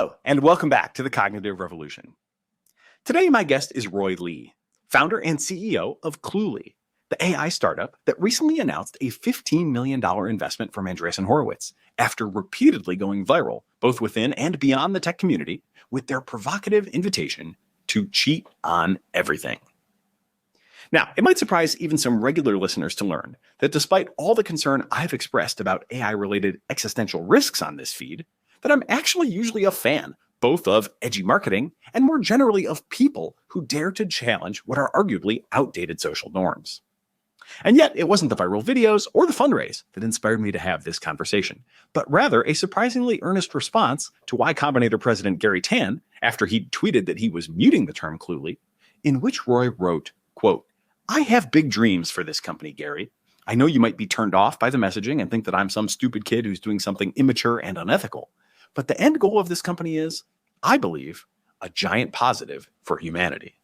Hello, and welcome back to the Cognitive Revolution. Today, my guest is Roy Lee, founder and CEO of Cluey, the AI startup that recently announced a $15 million investment from Andreessen Horowitz after repeatedly going viral, both within and beyond the tech community, with their provocative invitation to cheat on everything. Now, it might surprise even some regular listeners to learn that despite all the concern I've expressed about AI-related existential risks on this feed, that I'm actually usually a fan both of edgy marketing and more generally of people who dare to challenge what are arguably outdated social norms. And yet, it wasn't the viral videos or the fundraise that inspired me to have this conversation, but rather a surprisingly earnest response to Y Combinator President Gary Tan after he tweeted that he was muting the term Cluey, in which Roy wrote, quote, "I have big dreams for this company, Gary. I know you might be turned off by the messaging and think that I'm some stupid kid who's doing something immature and unethical. But the end goal of this company is, I believe, a giant positive for humanity."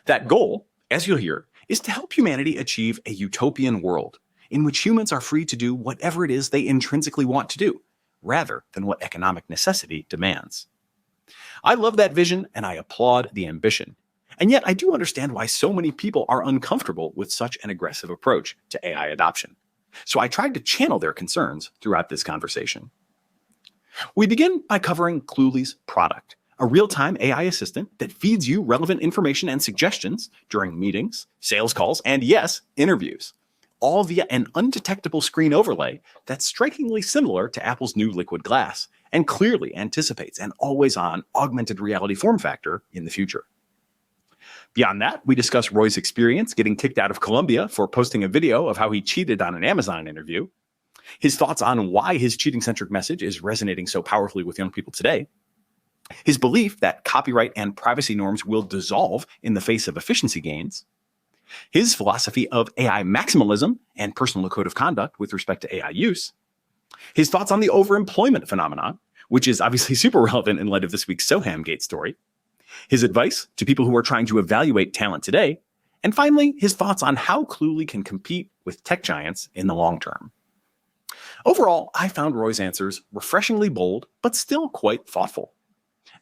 That goal, as you'll hear, is to help humanity achieve a utopian world in which humans are free to do whatever it is they intrinsically want to do, rather than what economic necessity demands. I love that vision and I applaud the ambition. And yet I do understand why so many people are uncomfortable with such an aggressive approach to AI adoption. So I tried to channel their concerns throughout this conversation. We begin by covering Cluey's product, a real-time AI assistant that feeds you relevant information and suggestions during meetings, sales calls, and yes, interviews, all via an undetectable screen overlay that's strikingly similar to Apple's new Liquid Glass and clearly anticipates an always-on augmented reality form factor in the future. Beyond that, we discuss Roy's experience getting kicked out of Colombia for posting a video of how he cheated on an Amazon interview, his thoughts on why his cheating-centric message is resonating so powerfully with young people today, his belief that copyright and privacy norms will dissolve in the face of efficiency gains, his philosophy of AI maximalism and personal code of conduct with respect to AI use, his thoughts on the overemployment phenomenon, which is obviously super relevant in light of this week's Sohamgate story, his advice to people who are trying to evaluate talent today, and finally, his thoughts on how Cluey can compete with tech giants in the long term. Overall, I found Roy's answers refreshingly bold, but still quite thoughtful.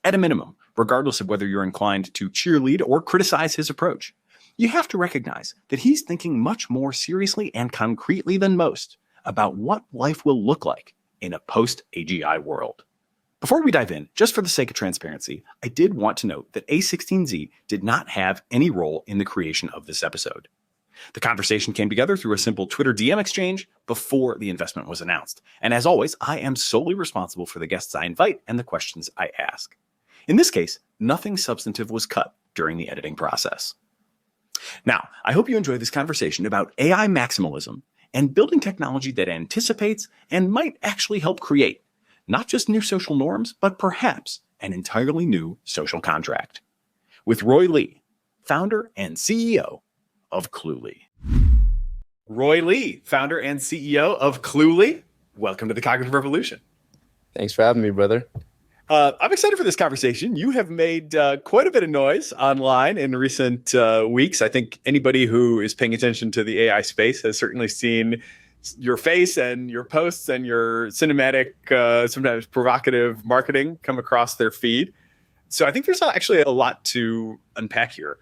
At a minimum, regardless of whether you're inclined to cheerlead or criticize his approach, you have to recognize that he's thinking much more seriously and concretely than most about what life will look like in a post-AGI world. Before we dive in, just for the sake of transparency, I did want to note that A16Z did not have any role in the creation of this episode. The conversation came together through a simple Twitter DM exchange before the investment was announced. And as always, I am solely responsible for the guests I invite and the questions I ask. In this case, nothing substantive was cut during the editing process. Now, I hope you enjoy this conversation about AI maximalism and building technology that anticipates and might actually help create not just new social norms, but perhaps an entirely new social contract. With Roy Lee, founder and CEO of Cluey. Roy Lee, founder and CEO of Cluey. Welcome to the Cognitive Revolution. Thanks for having me, brother. I'm excited for this conversation. You have made quite a bit of noise online in recent weeks. I think anybody who is paying attention to the AI space has certainly seen your face and your posts and your cinematic, sometimes provocative marketing come across their feed. So I think there's actually a lot to unpack here.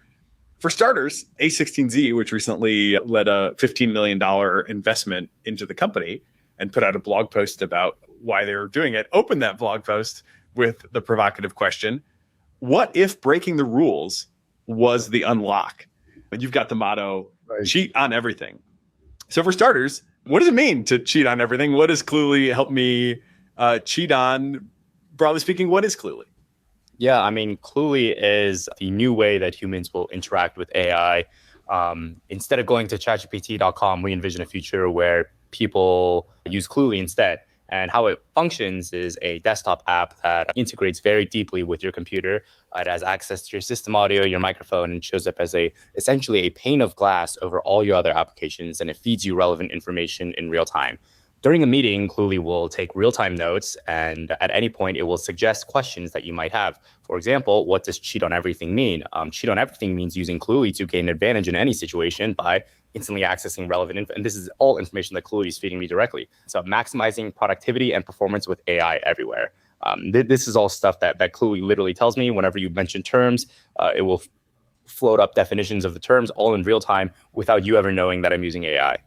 For starters, A16Z, which recently led a $15 million investment into the company and put out a blog post about why they were doing it, opened that blog post with the provocative question, what if breaking the rules was the unlock? And you've got the motto, right, cheat on everything. So for starters, what does it mean to cheat on everything? What does Cluey help me cheat on? Broadly speaking, what is Cluey? Yeah, I mean, Cluey is the new way that humans will interact with AI. Instead of going to chatgpt.com, we envision a future where people use Cluey instead. And how it functions is a desktop app that integrates very deeply with your computer. It has access to your system audio, your microphone, and shows up as essentially a pane of glass over all your other applications, and it feeds you relevant information in real time. During a meeting, Cluey will take real-time notes, and at any point, it will suggest questions that you might have. For example, what does cheat on everything mean? Cheat on everything means using Cluey to gain advantage in any situation by instantly accessing relevant info. And this is all information that Cluey is feeding me directly. So maximizing productivity and performance with AI everywhere. This is all stuff that Cluey literally tells me. Whenever you mention terms, it will float up definitions of the terms all in real time without you ever knowing that I'm using AI.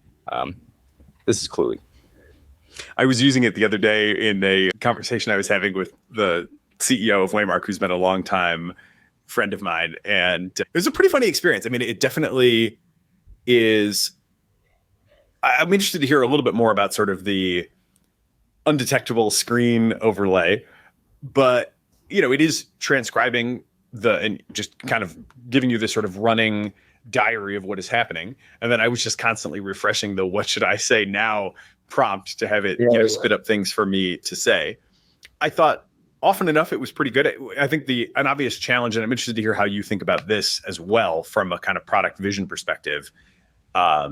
This is Cluey. I was using it the other day in a conversation I was having with the CEO of Waymark, who's been a long time friend of mine. And it was a pretty funny experience. I mean, it definitely is. I'm interested to hear a little bit more about sort of the undetectable screen overlay, but it is transcribing and just kind of giving you this sort of running diary of what is happening. And then I was just constantly refreshing the "what should I say now" prompt to have it spit up things for me to say. I thought often enough it was pretty good. I think an obvious challenge, and I'm interested to hear how you think about this as well from a kind of product vision perspective. A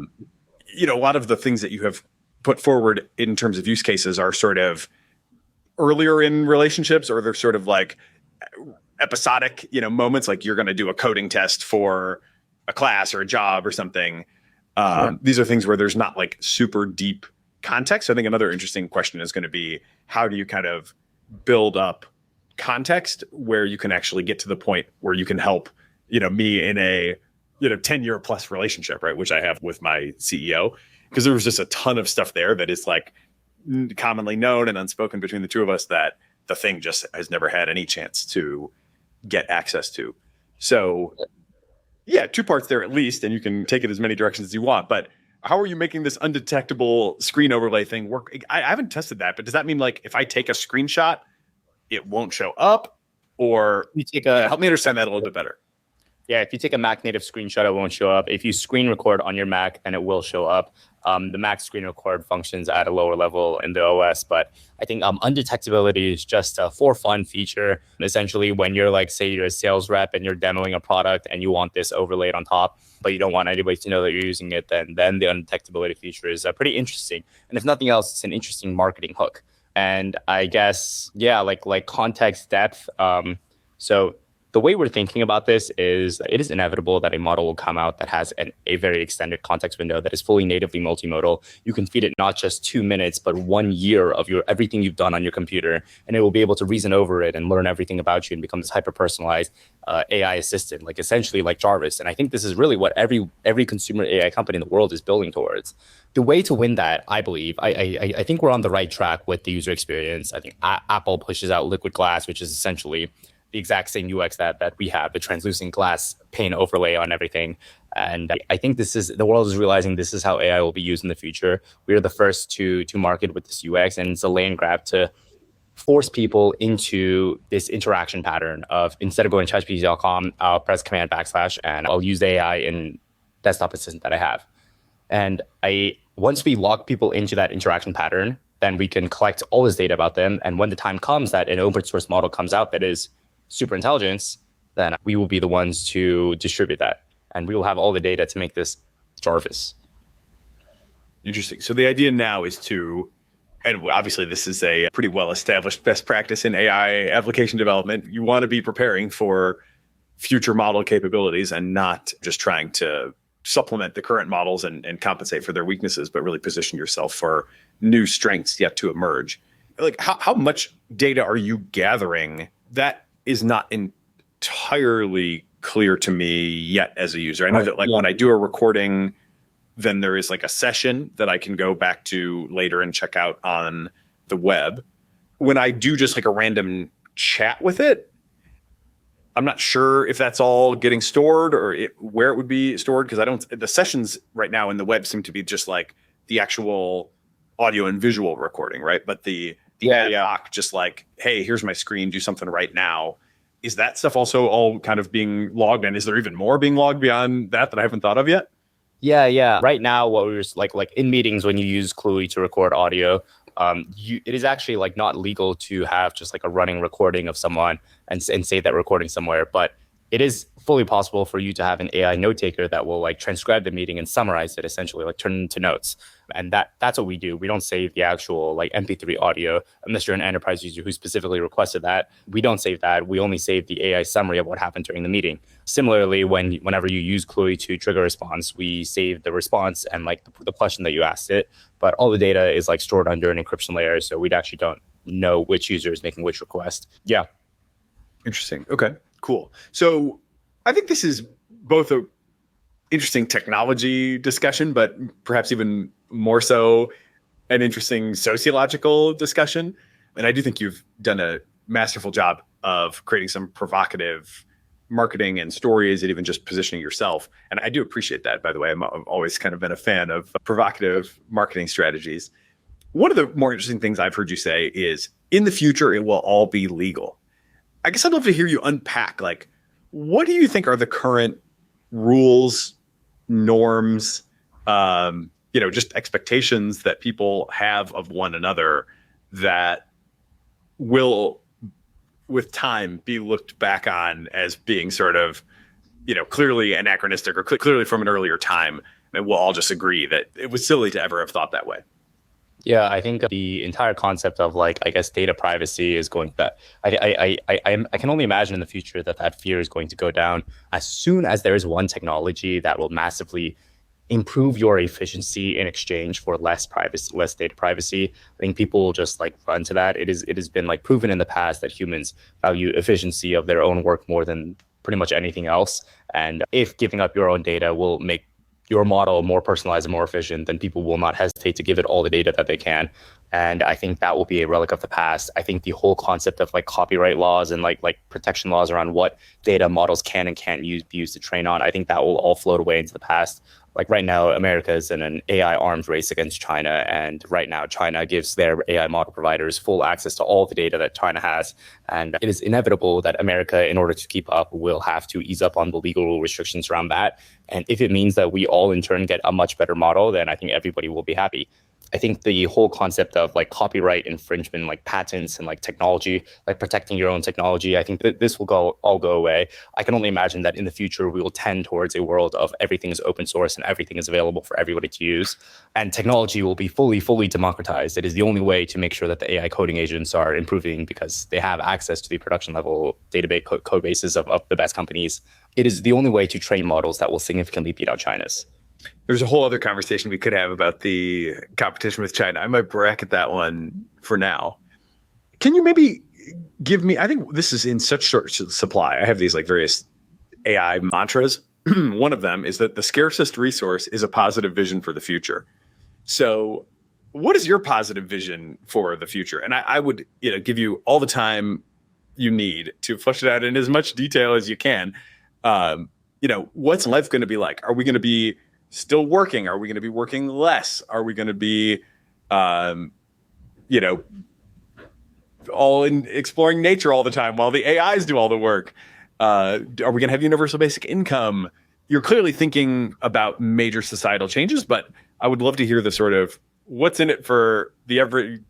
lot of the things that you have put forward in terms of use cases are sort of earlier in relationships, or they're sort of like episodic, moments, like you're going to do a coding test for a class or a job or something. These are things where there's not like super deep context. So I think another interesting question is going to be, how do you kind of build up context where you can actually get to the point where you can help, me in a 10-year plus relationship, right? Which I have with my CEO, because there was just a ton of stuff there that is like commonly known and unspoken between the two of us that the thing just has never had any chance to get access to. So yeah, two parts there at least, and you can take it as many directions as you want. But how are you making this undetectable screen overlay thing work? I haven't tested that, but does that mean like if I take a screenshot, it won't show up? Or help me understand that a little bit better. Yeah, if you take a Mac native screenshot, it won't show up. If you screen record on your Mac, then it will show up. The Mac screen record functions at a lower level in the OS, but I think undetectability is just a for fun feature. Essentially, when you're like, say you're a sales rep and you're demoing a product and you want this overlaid on top, but you don't want anybody to know that you're using it, then the undetectability feature is pretty interesting. And if nothing else, it's an interesting marketing hook. And I guess, yeah, like context depth. So the way we're thinking about this is it is inevitable that a model will come out that has a very extended context window that is fully natively multimodal. You can feed it not just 2 minutes, but 1 year of everything you've done on your computer, and it will be able to reason over it and learn everything about you and become this hyper-personalized AI assistant, like essentially like Jarvis. And I think this is really what every consumer AI company in the world is building towards. The way to win that, I believe, I think we're on the right track with the user experience. I think Apple pushes out Liquid Glass, which is essentially the exact same UX that we have, the translucent glass pane overlay on everything. And I think the world is realizing this is how AI will be used in the future. We are the first to market with this UX, and it's a land grab to force people into this interaction pattern of, instead of going to ChatGPT.com, I'll press Command / and I'll use the AI in desktop assistant that I have. And once we lock people into that interaction pattern, then we can collect all this data about them. And when the time comes that an open source model comes out that is super intelligence, then we will be the ones to distribute that. And we will have all the data to make this Jarvis. Interesting. So the idea now is and obviously this is a pretty well-established best practice in AI application development. You want to be preparing for future model capabilities and not just trying to supplement the current models and compensate for their weaknesses, but really position yourself for new strengths yet to emerge. Like how much data are you gathering? That is not entirely clear to me yet as a user. I know that when I do a recording, then there is like a session that I can go back to later and check out on the web. When I do just like a random chat with it, I'm not sure if that's all getting stored or where it would be stored, because the sessions right now in the web seem to be just like the actual audio and visual recording, right? But the AI just like, hey, here's my screen, do something right now. Is that stuff also all kind of being logged? And is there even more being logged beyond that I haven't thought of yet? Yeah. Right now, what we're like in meetings, when you use Cluey to record audio, it is actually like not legal to have just like a running recording of someone and save that recording somewhere. But it is fully possible for you to have an AI note taker that will like transcribe the meeting and summarize it, essentially like turn it into notes. And that's what we do. We don't save the actual like MP3 audio unless you're an enterprise user who specifically requested that. We don't save that. We only save the AI summary of what happened during the meeting. Similarly, whenever you use Cluey to trigger a response, we save the response and like the question that you asked it. But all the data is like stored under an encryption layer, so we actually don't know which user is making which request. Yeah. Interesting. Okay, cool. So I think this is both a interesting technology discussion, but perhaps even more so an interesting sociological discussion. And I do think you've done a masterful job of creating some provocative marketing and stories and even just positioning yourself. And I do appreciate that, by the way. I've always kind of been a fan of provocative marketing strategies. One of the more interesting things I've heard you say is in the future, it will all be legal. I guess I'd love to hear you unpack, like, what do you think are the current rules, norms, just expectations that people have of one another that will, with time, be looked back on as being sort of, clearly anachronistic or clearly from an earlier time, and we'll all just agree that it was silly to ever have thought that way? Yeah, I think the entire concept of data privacy is going back. I can only imagine in the future that fear is going to go down as soon as there is one technology that will massively improve your efficiency in exchange for less privacy, less data privacy. I think people will just run to that. It has been proven in the past that humans value efficiency of their own work more than pretty much anything else. And if giving up your own data will make your model more personalized and more efficient, then people will not hesitate to give it all the data that they can. And I think that will be a relic of the past. I think the whole concept of copyright laws and protection laws around what data models can and can't be used to train on, I think that will all float away into the past. Right now, America is in an AI arms race against China. And right now, China gives their AI model providers full access to all the data that China has. And it is inevitable that America, in order to keep up, will have to ease up on the legal restrictions around that. And if it means that we all in turn get a much better model, then I think everybody will be happy. I think the whole concept of copyright infringement, patents and technology, protecting your own technology, I think that this will all go away. I can only imagine that in the future, we will tend towards a world of everything is open source and everything is available for everybody to use. And technology will be fully democratized. It is the only way to make sure that the AI coding agents are improving because they have access to the production level database code bases of the best companies. It is the only way to train models that will significantly beat out China's. There's a whole other conversation we could have about the competition with China. I might bracket that one for now. Can you maybe give me, I think this is in such short supply. I have these various AI mantras. One of them is that the scarcest resource is a positive vision for the future. So what is your positive vision for the future? And I would give you all the time you need to flesh it out in as much detail as you can. What's life going to be like? Are we going to be still working? Are we going to be working less? Are we going to be, all in exploring nature all the time while the AIs do all the work? Are we going to have universal basic income? You're clearly thinking about major societal changes, but I would love to hear the sort of what's in it for the average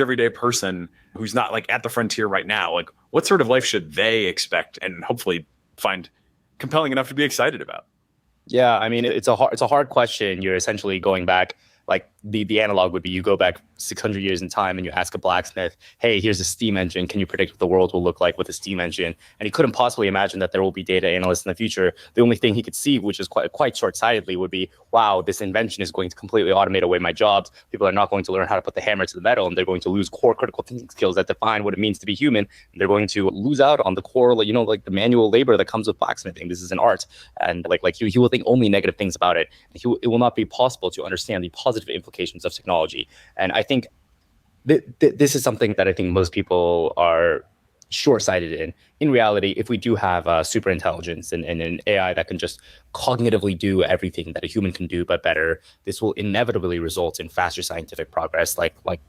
everyday person who's not at the frontier right now. What sort of life should they expect and hopefully find compelling enough to be excited about? Yeah, I mean, it's a hard question. You're essentially going back, the analog would be you go back 600 years in time and you ask a blacksmith, hey, here's a steam engine. Can you predict what the world will look like with a steam engine? And he couldn't possibly imagine that there will be data analysts in the future. The only thing he could see, which is quite short-sightedly, would be, wow, this invention is going to completely automate away my jobs. People are not going to learn how to put the hammer to the metal, and they're going to lose core critical thinking skills that define what it means to be human. And they're going to lose out on the core, the manual labor that comes with blacksmithing. This is an art. And he will think only negative things about it. It will not be possible to understand the positive implications of technology. And I think this is something that I think most people are short-sighted in. In reality, if we do have super intelligence and an AI that can just cognitively do everything that a human can do but better, this will inevitably result in faster scientific progress. Like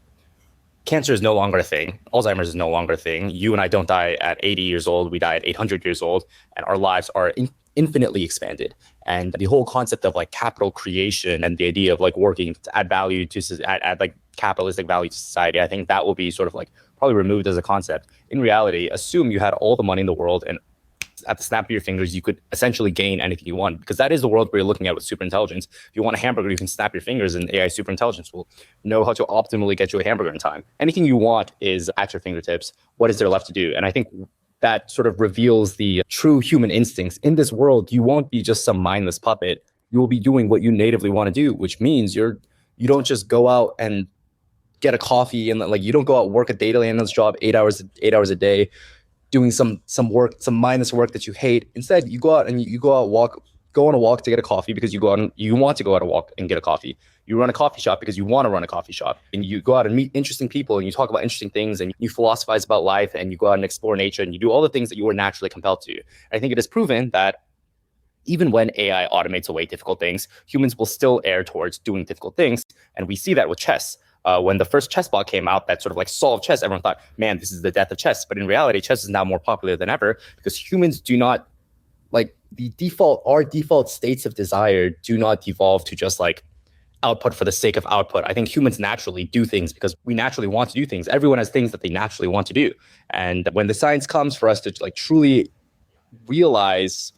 cancer is no longer a thing. Alzheimer's is no longer a thing. You and I don't die at 80 years old. We die at 800 years old, and our lives are infinitely expanded. And the whole concept of capital creation and the idea of working to add value to add capitalistic value to society, I think that will be sort of probably removed as a concept. In reality, assume you had all the money in the world and at the snap of your fingers, you could essentially gain anything you want, because that is the world we're looking at with superintelligence. If you want a hamburger, you can snap your fingers and AI superintelligence will know how to optimally get you a hamburger in time. Anything you want is at your fingertips. What is there left to do? And I think that sort of reveals the true human instincts. In this world, you won't be just some mindless puppet. You will be doing what you natively want to do, which means you don't just go out and get a coffee, and like you don't go out work a data analyst job 8 hours a day doing some work, some mindless work that you hate. Instead, you go out and you go on a walk to get a coffee because you want to go out a walk and get a coffee. You run a coffee shop because you want to run a coffee shop, and you go out and meet interesting people and you talk about interesting things and you philosophize about life and you go out and explore nature and you do all the things that you were naturally compelled to. And I think it is proven that even when AI automates away difficult things, humans will still err towards doing difficult things. And we see that with chess. When the first chess bot came out that sort of like solved chess, everyone thought, man, this is the death of chess. But in reality, chess is now more popular than ever because humans do not like our default states of desire do not devolve to just like output for the sake of output. I think humans naturally do things because we naturally want to do things. Everyone has things that they naturally want to do. And when the science comes for us to like truly realize,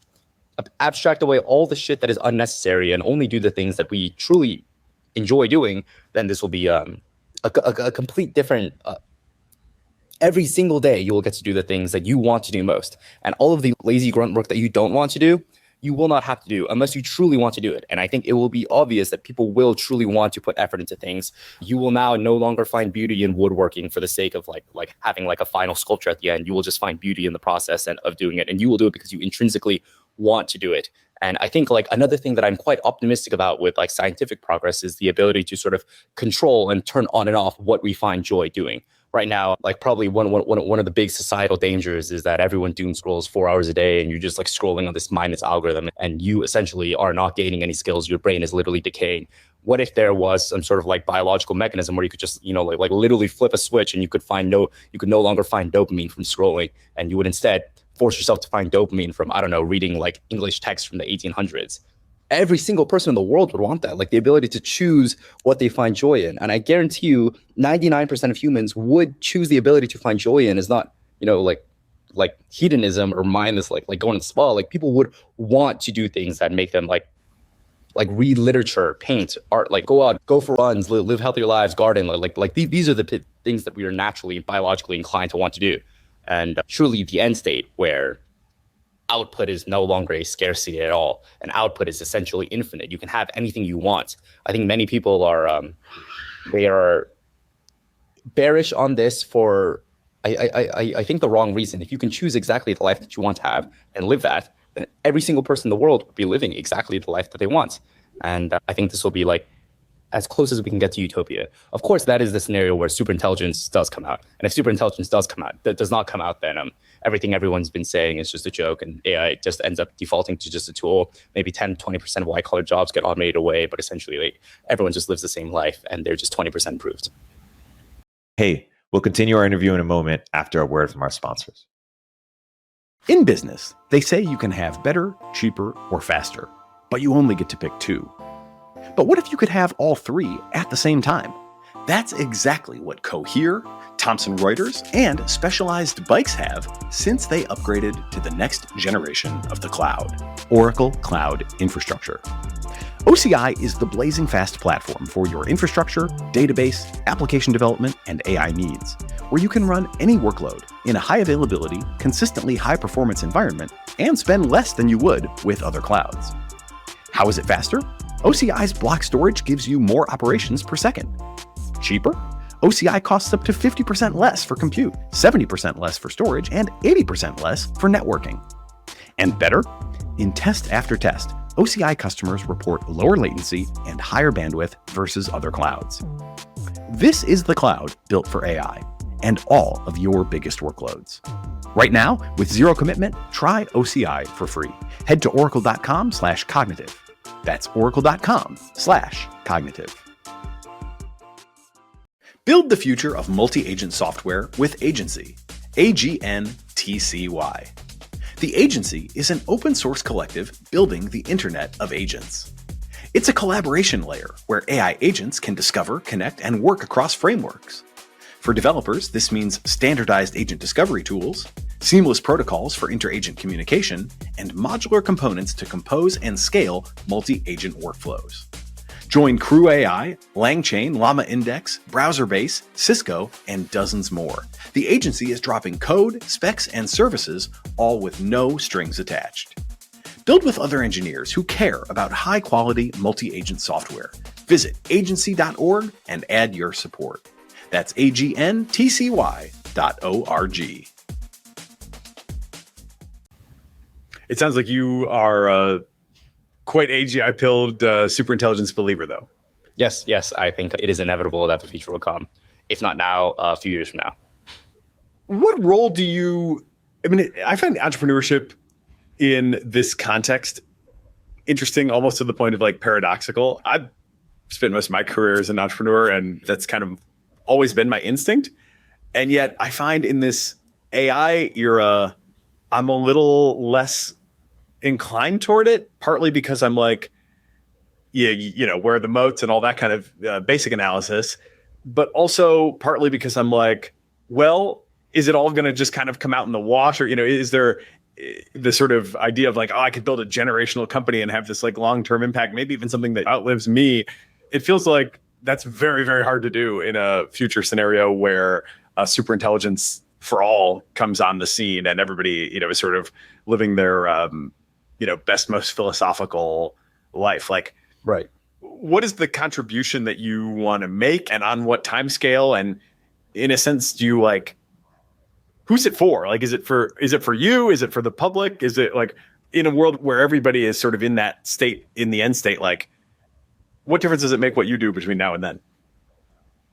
abstract away all the shit that is unnecessary and only do the things that we truly enjoy doing, then this will be a complete different every single day you will get to do the things that you want to do most. And all of the lazy grunt work that you don't want to do, you will not have to do unless you truly want to do it. And I think it will be obvious that people will truly want to put effort into things. You will now no longer find beauty in woodworking for the sake of like having like a final sculpture at the end. You will just find beauty in the process of doing it. And you will do it because you intrinsically want to do it. And I think like another thing that I'm quite optimistic about with like scientific progress is the ability to sort of control and turn on and off what we find joy doing. Right now, like probably one of the big societal dangers is that everyone doom scrolls 4 hours a day and you're just like scrolling on this mindless algorithm and you essentially are not gaining any skills. Your brain is literally decaying. What if there was some sort of like biological mechanism where you could just, like literally flip a switch and you could no longer find dopamine from scrolling, and you would instead force yourself to find dopamine from, I don't know, reading like English text from the 1800s. Every single person in the world would want that, like the ability to choose what they find joy in. And I guarantee you 99% of humans would choose the ability to find joy in is not, like hedonism or mindless, like going to the spa. Like people would want to do things that make them like read literature, paint, art, like go out, go for runs, live healthier lives, garden. These are the things that we are naturally, biologically inclined to want to do. And truly the end state where output is no longer a scarcity at all, and output is essentially infinite. You can have anything you want. I think many people are they are bearish on this for I think the wrong reason. If you can choose exactly the life that you want to have and live that, then every single person in the world would be living exactly the life that they want. And I think this will be like as close as we can get to utopia. Of course, that is the scenario where superintelligence does come out. And if superintelligence does not come out, then everything everyone's been saying is just a joke, and AI just ends up defaulting to just a tool. Maybe 10, 20% of white-collar jobs get automated away, but essentially everyone just lives the same life, and they're just 20% improved. Hey, we'll continue our interview in a moment after a word from our sponsors. In business, they say you can have better, cheaper, or faster, but you only get to pick two. But what if you could have all three at the same time? That's exactly what Cohere, Thomson Reuters, and Specialized Bikes have since they upgraded to the next generation of the cloud, Oracle Cloud Infrastructure. OCI is the blazing fast platform for your infrastructure, database, application development, and AI needs, where you can run any workload in a high availability, consistently high performance environment and spend less than you would with other clouds. How is it faster? OCI's block storage gives you more operations per second. Cheaper? OCI costs up to 50% less for compute, 70% less for storage, and 80% less for networking. And better? In test after test, OCI customers report lower latency and higher bandwidth versus other clouds. This is the cloud built for AI and all of your biggest workloads. Right now, with zero commitment, try OCI for free. Head to oracle.com/cognitive. That's oracle.com/cognitive. Build the future of multi-agent software with AGNTCY, AGNTCY. The Agency is an open source collective building the Internet of Agents. It's a collaboration layer where AI agents can discover, connect, and work across frameworks. For developers, this means standardized agent discovery tools, seamless protocols for inter-agent communication, and modular components to compose and scale multi-agent workflows. Join Crew AI, LangChain, Llama Index, BrowserBase, Cisco, and dozens more. The Agency is dropping code, specs, and services, all with no strings attached. Build with other engineers who care about high-quality multi-agent software. Visit agency.org and add your support. That's AGNTCY.org. It sounds like you are quite AGI-pilled superintelligence believer, though. Yes, I think it is inevitable that the future will come. If not now, a few years from now. What role do you... I find entrepreneurship in this context interesting, almost to the point of like paradoxical. I've spent most of my career as an entrepreneur, and that's kind of always been my instinct. And yet I find in this AI era, I'm a little less inclined toward it, partly because I'm like, where are the moats and all that kind of basic analysis, but also partly because I'm like, well, is it all going to just kind of come out in the wash? Or, is there the sort of idea of like, oh, I could build a generational company and have this like long-term impact, maybe even something that outlives me? It feels like that's very, very hard to do in a future scenario where superintelligence for all comes on the scene and everybody, is sort of living their, best, most philosophical life. Like, right. What is the contribution that you want to make, and on what time scale? And in a sense, do you like, who's it for? Like, is it for you? Is it for the public? Is it like in a world where everybody is sort of in that state, in the end state, like what difference does it make what you do between now and then?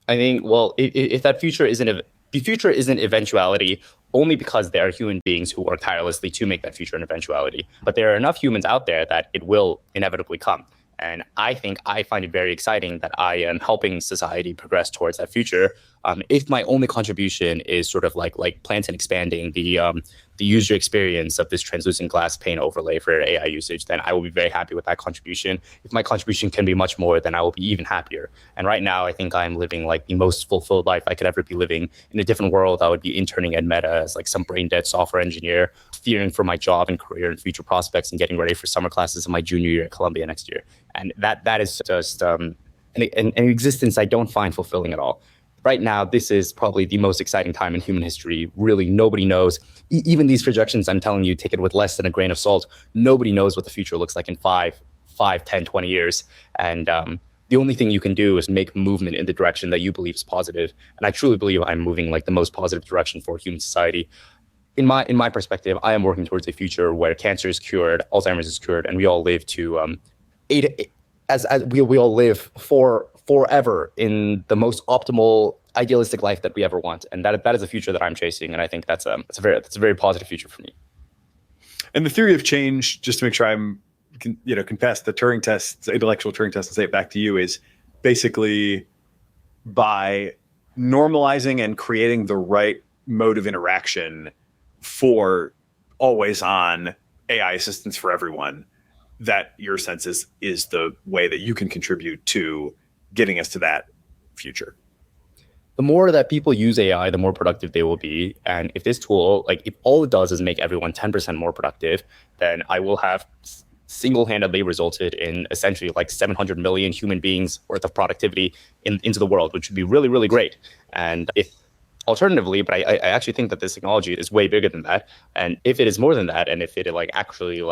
I think, well, if that future isn't eventuality, only because there are human beings who work tirelessly to make that future an eventuality. But there are enough humans out there that it will inevitably come. And I think I find it very exciting that I am helping society progress towards that future. If my only contribution is sort of like plans and expanding the user experience of this translucent glass pane overlay for AI usage, then I will be very happy with that contribution. If my contribution can be much more, then I will be even happier. And right now, I think I'm living like the most fulfilled life I could ever be living. In a different world, I would be interning at Meta as like some brain dead software engineer, fearing for my job and career and future prospects, and getting ready for summer classes in my junior year at Columbia next year. And that is just an existence I don't find fulfilling at all. Right now, this is probably the most exciting time in human history. Really, nobody knows. Even these projections, I'm telling you, take it with less than a grain of salt. Nobody knows what the future looks like in 5, 10, 20 years. And the only thing you can do is make movement in the direction that you believe is positive. And I truly believe I'm moving like the most positive direction for human society. In my perspective, I am working towards a future where cancer is cured, Alzheimer's is cured, and we all live to we all live forever in the most optimal, idealistic life that we ever want. And that is a future that I'm chasing. And I think that's a very positive future for me. And the theory of change, just to make sure I'm, confess the Turing test, the intellectual Turing test, and say it back to you, is basically by normalizing and creating the right mode of interaction for always on AI assistance for everyone, that your sense is the way that you can contribute to getting us to that future. The more that people use AI, the more productive they will be. And if this tool, if all it does is make everyone 10% more productive, then I will have single-handedly resulted in essentially 700 million human beings worth of productivity into the world, which would be really, really great. And if alternatively, but I actually think that this technology is way bigger than that. And if it is more than that, and if it actually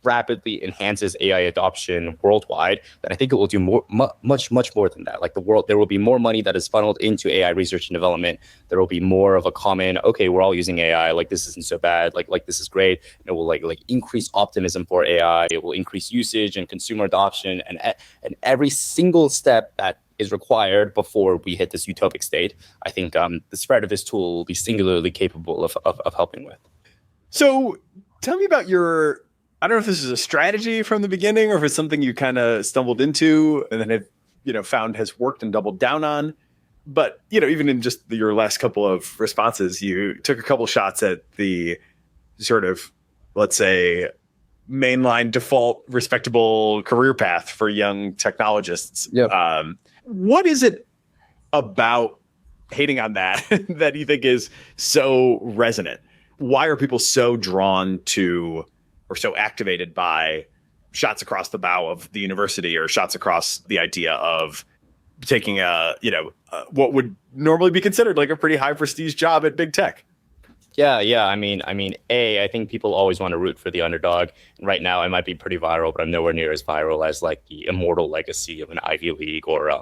rapidly enhances AI adoption worldwide, then I think it will do much more than that. There will be more money that is funneled into AI research and development. There will be more of a common, okay, we're all using AI, this isn't so bad, this is great. And it will increase optimism for AI. It will increase usage and consumer adoption, and every single step that is required before we hit this utopic state, I think the spread of this tool will be singularly capable of helping with. So tell me about I don't know if this is a strategy from the beginning or if it's something you kind of stumbled into and then have, found has worked and doubled down on. But, even in just your last couple of responses, you took a couple shots at the sort of, let's say, mainline default respectable career path for young technologists. Yep. What is it about hating on that that you think is so resonant? Why are people so drawn to or so activated by shots across the bow of the university or shots across the idea of taking what would normally be considered a pretty high prestige job at big tech? Yeah. I think people always want to root for the underdog. And right now I might be pretty viral, but I'm nowhere near as viral as the immortal legacy of an Ivy League or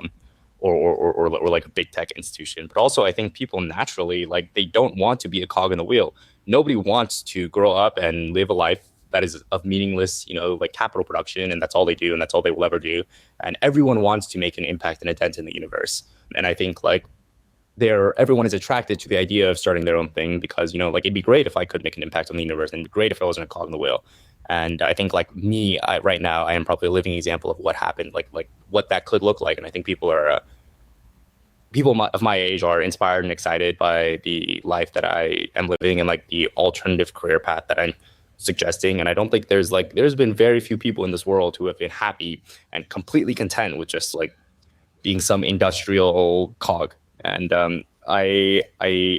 or like a big tech institution. But also, I think people naturally, like, they don't want to be a cog in the wheel. Nobody wants to grow up and live a life that is of meaningless, like capital production, and that's all they do, and that's all they will ever do. And everyone wants to make an impact and a dent in the universe. And I think like everyone is attracted to the idea of starting their own thing because, like, it'd be great if I could make an impact on the universe, and it'd be great if I wasn't a cog in the wheel. And I think like me, right now, I am probably a living example of what happened, like what that could look like. And I think people of my age are inspired and excited by the life that I am living and like the alternative career path that I'm suggesting. And I don't think there's been very few people in this world who have been happy and completely content with just like being some industrial cog. And I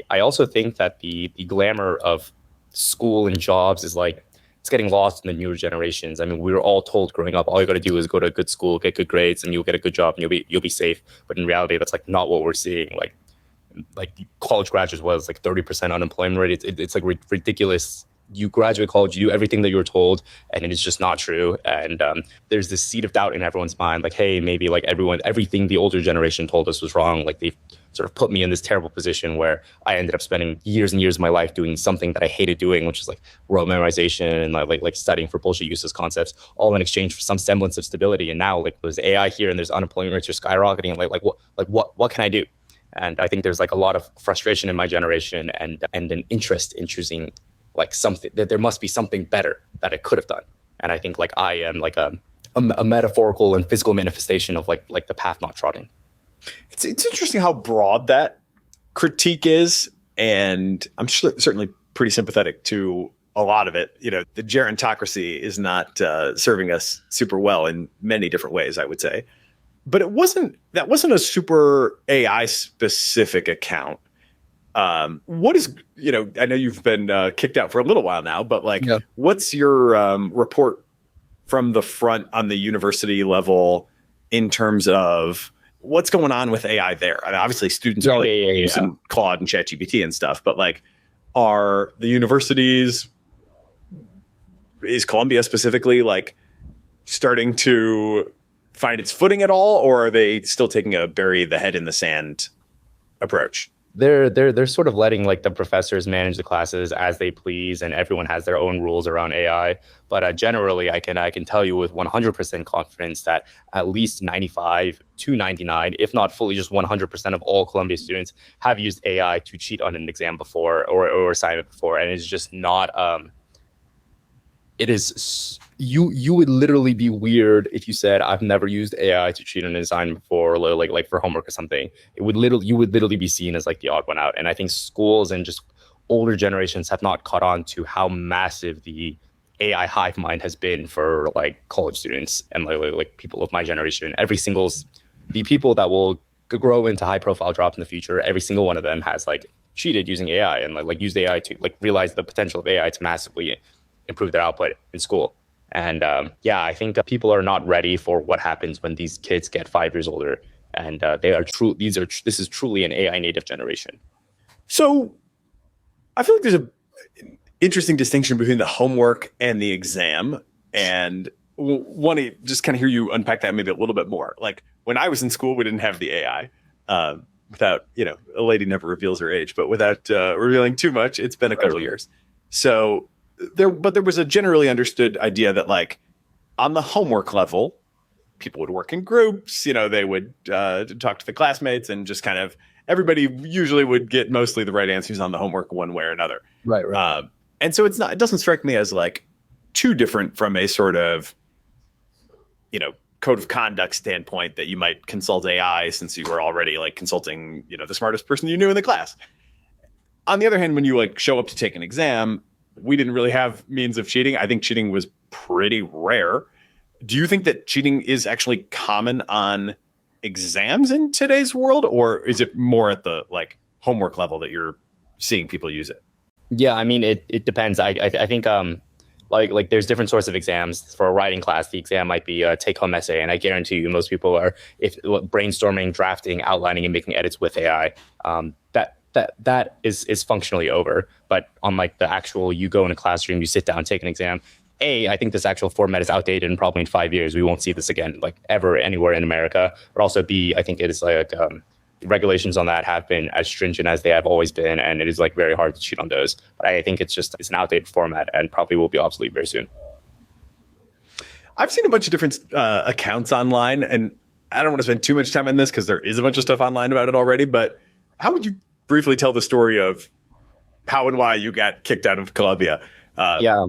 also think that the glamour of school and jobs is like, it's getting lost in the newer generations. I mean, we were all told growing up, all you got to do is go to a good school, get good grades, and you'll get a good job, and you'll be safe. But in reality, that's like not what we're seeing. Like college graduates was like 30% unemployment rate. It's like ridiculous. You graduate college, you do everything that you were told, and it is just not true. And there's this seed of doubt in everyone's mind, like, hey, maybe like everything the older generation told us was wrong. Like they sort of put me in this terrible position where I ended up spending years and years of my life doing something that I hated doing, which is like rote memorization and like studying for bullshit useless concepts, all in exchange for some semblance of stability. And now like there's AI here and there's unemployment rates are skyrocketing. What can I do? And I think there's like a lot of frustration in my generation and an interest in choosing like something, that there must be something better that I could have done. And I think like I am like a metaphorical and physical manifestation of like the path not trodden. It's interesting how broad that critique is, and I'm certainly pretty sympathetic to a lot of it. The gerontocracy is not serving us super well in many different ways, I would say. But that wasn't a super AI specific account. What is, I know you've been kicked out for a little while now, but like, yeah. What's your report from the front on the university level in terms of what's going on with AI there? I mean, obviously students are using Claude and ChatGPT and stuff, but like, are the universities, is Columbia specifically like starting to find its footing at all, or are they still taking a bury the head in the sand approach? They're sort of letting like the professors manage the classes as they please, and everyone has their own rules around AI. But generally, I can tell you with 100% confidence that at least 95 to 99, if not fully just 100% of all Columbia students have used AI to cheat on an exam before or assignment before, and it's just not. It is you would literally be weird if you said I've never used AI to cheat on an assignment before, or like for homework or something. You would literally be seen as like the odd one out. And I think schools and just older generations have not caught on to how massive the AI hive mind has been for like college students and like people of my generation. The people that will grow into high profile jobs in the future, every single one of them has like cheated using AI and like used AI to like realize the potential of AI to massively improve their output in school. And I think people are not ready for what happens when these kids get 5 years older, and this is truly an AI native generation. So I feel like there's an interesting distinction between the homework and the exam, and want to just kind of hear you unpack that maybe a little bit more. Like when I was in school, we didn't have the AI. Without, a lady never reveals her age, but without revealing too much, it's been a couple of years. So there was a generally understood idea that like on the homework level, people would work in groups, they would talk to the classmates, and just kind of everybody usually would get mostly the right answers on the homework one way or another. Right. And so it doesn't strike me as like too different from a sort of, code of conduct standpoint that you might consult AI since you were already like consulting, the smartest person you knew in the class. On the other hand, when you like show up to take an exam, we didn't really have means of cheating. I think cheating was pretty rare. Do you think that cheating is actually common on exams in today's world, or is it more at the like homework level that you're seeing people use it? Yeah, I mean, it depends. I think like there's different sorts of exams. For a writing class, the exam might be a take-home essay, and I guarantee you most people are brainstorming, drafting, outlining, and making edits with AI. That is functionally over. But on like the actual, you go in a classroom, you sit down, take an exam, I think this actual format is outdated, and probably in 5 years we won't see this again, like ever anywhere in America. But also B, I think it is like regulations on that have been as stringent as they have always been, and it is like very hard to cheat on those. But I think it's an outdated format and probably will be obsolete very soon. I've seen a bunch of different accounts online, and I don't want to spend too much time on this because there is a bunch of stuff online about it already. But how would you briefly tell the story of how and why you got kicked out of Columbia? Yeah.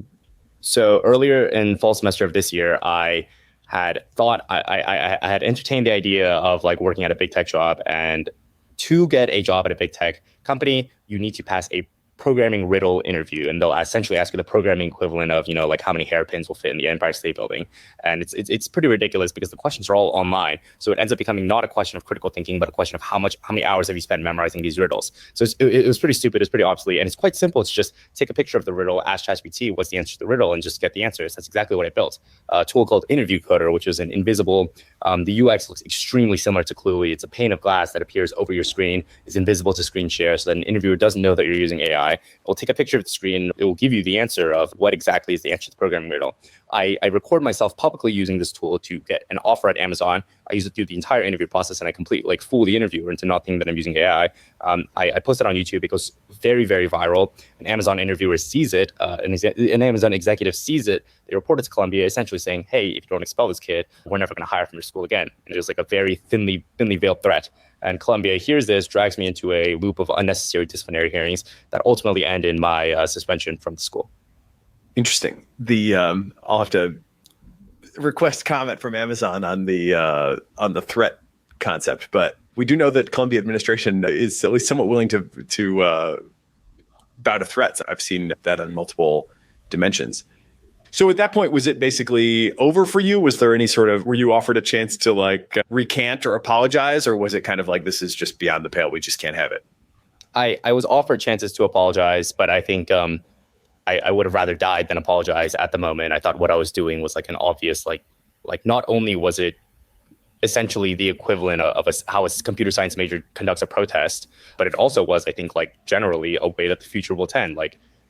So earlier in fall semester of this year, I had thought I had entertained the idea of like working at a big tech job, and to get a job at a big tech company, you need to pass a programming riddle interview, and they'll essentially ask you the programming equivalent of, like how many hairpins will fit in the Empire State Building. And it's pretty ridiculous because the questions are all online. So it ends up becoming not a question of critical thinking, but a question of how many hours have you spent memorizing these riddles. So it was pretty stupid. It's pretty obsolete, and it's quite simple. It's just take a picture of the riddle, ask ChatGPT what's the answer to the riddle, and just get the answers. That's exactly what I built. A tool called Interview Coder, which is an invisible, the UX looks extremely similar to Cluey. It's a pane of glass that appears over your screen, is invisible to screen share, so that an interviewer doesn't know that you're using AI. It will take a picture of the screen. It will give you the answer of what exactly is the answer to the programming riddle. I record myself publicly using this tool to get an offer at Amazon. I use it through the entire interview process, and I fool the interviewer into not thinking that I'm using AI. I post it on YouTube. It goes very, very viral. An Amazon interviewer sees it. An Amazon executive sees it. They report it to Columbia, essentially saying, hey, if you don't expel this kid, we're never going to hire from your school again. And it was like a very thinly veiled threat. And Columbia hears this, drags me into a loop of unnecessary disciplinary hearings that ultimately end in my suspension from the school. Interesting. I'll have to request comment from Amazon on the threat concept, but we do know that Columbia administration is at least somewhat willing to bow to threats. I've seen that on multiple dimensions. So at that point, was it basically over for you? Was there any were you offered a chance to recant or apologize, or was it kind of like, this is just beyond the pale, we just can't have it? I was offered chances to apologize, but I think I would have rather died than apologize at the moment. I thought what I was doing was an obvious, not only was it essentially the equivalent of how a computer science major conducts a protest, but it also was, I think, generally a way that the future will tend.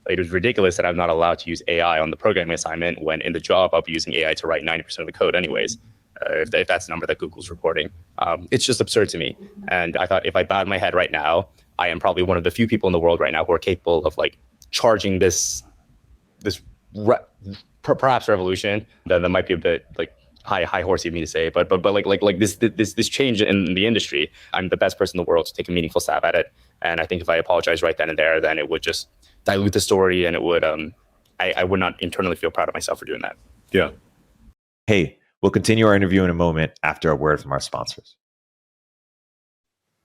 It was ridiculous that I'm not allowed to use AI on the programming assignment when in the job I'll be using AI to write 90% of the code anyways, if that's the number that Google's reporting. It's just absurd to me. And I thought if I bowed my head right now, I am probably one of the few people in the world right now who are capable of charging this perhaps revolution. That might be a bit high horsey of me to say, but this change in the industry, I'm the best person in the world to take a meaningful stab at it. And I think if I apologize right then and there, then it would just dilute the story, and it would I would not internally feel proud of myself for doing that. Yeah. Hey, we'll continue our interview in a moment after a word from our sponsors.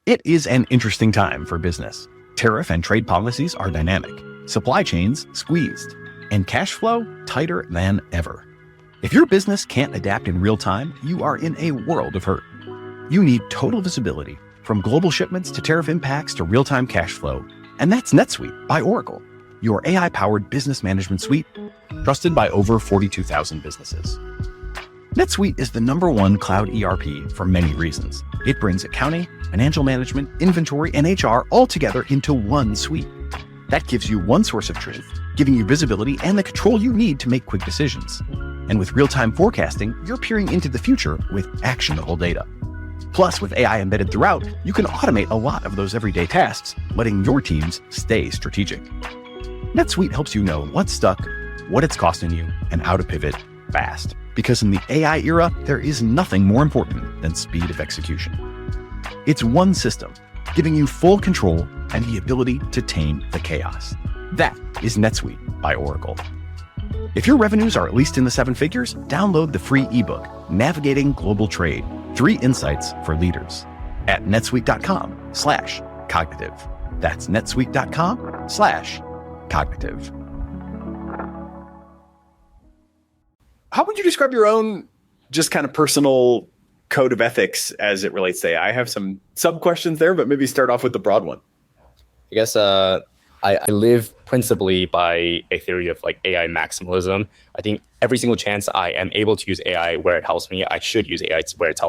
It is an interesting time for business. Tariff and trade policies are dynamic, supply chains squeezed, and cash flow tighter than ever. If your business can't adapt in real time, you are in a world of hurt. You need total visibility, from global shipments to tariff impacts to real-time cash flow. And that's NetSuite by Oracle, your AI-powered business management suite, trusted by over 42,000 businesses. NetSuite is the #1 cloud ERP for many reasons. It brings accounting, financial management, inventory, and HR all together into one suite. That gives you one source of truth, giving you visibility and the control you need to make quick decisions. And with real-time forecasting, you're peering into the future with actionable data. Plus, with AI embedded throughout, you can automate a lot of those everyday tasks, letting your teams stay strategic. NetSuite helps you know what's stuck, what it's costing you, and how to pivot fast. Because in the AI era, there is nothing more important than speed of execution. It's one system, giving you full control and the ability to tame the chaos. That is NetSuite by Oracle. If your revenues are at least in the 7 figures, download the free ebook, Navigating Global Trade, 3 Insights for Leaders, at netsuite.com/cognitive. That's netsuite.com/cognitive. How would you describe your own just kind of personal code of ethics as it relates to AI? I have some sub-questions there, but maybe start off with the broad one. I guess I live principally by a theory of AI maximalism. I think every single chance I am able to use AI where it helps me, I should use AI where it's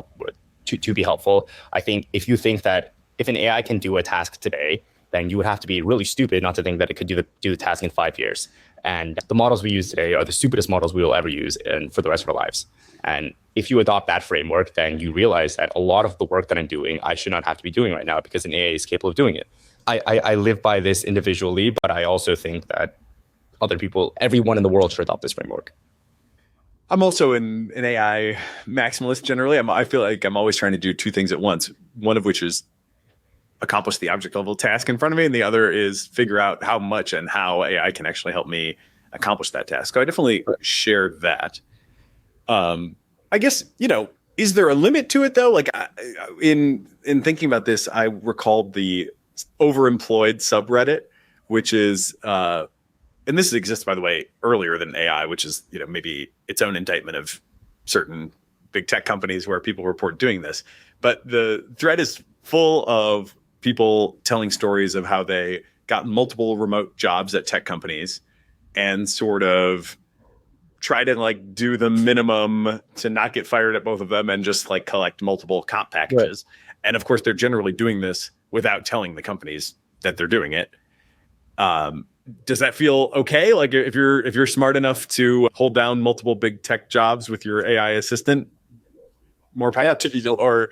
to be helpful. I think if you think that if an AI can do a task today, then you would have to be really stupid not to think that it could do the task in 5 years. And the models we use today are the stupidest models we will ever use for the rest of our lives. And if you adopt that framework, then you realize that a lot of the work that I'm doing, I should not have to be doing right now because an AI is capable of doing it. I live by this individually, but I also think that other people, everyone in the world should adopt this framework. I'm also an AI maximalist generally. I feel like I'm always trying to do two things at once, one of which is accomplish the object level task in front of me, and the other is figure out how much and how AI can actually help me accomplish that task. So I definitely share that. I guess, is there a limit to it though? Like in thinking about this, I recalled the overemployed subreddit, which is, and this exists, by the way, earlier than AI, which is, maybe its own indictment of certain big tech companies where people report doing this. But the thread is full of people telling stories of how they got multiple remote jobs at tech companies and sort of try to do the minimum to not get fired at both of them and just collect multiple comp packages. Right. And of course, they're generally doing this without telling the companies that they're doing it. Does that feel okay? Like if you're smart enough to hold down multiple big tech jobs with your AI assistant, more power to you, or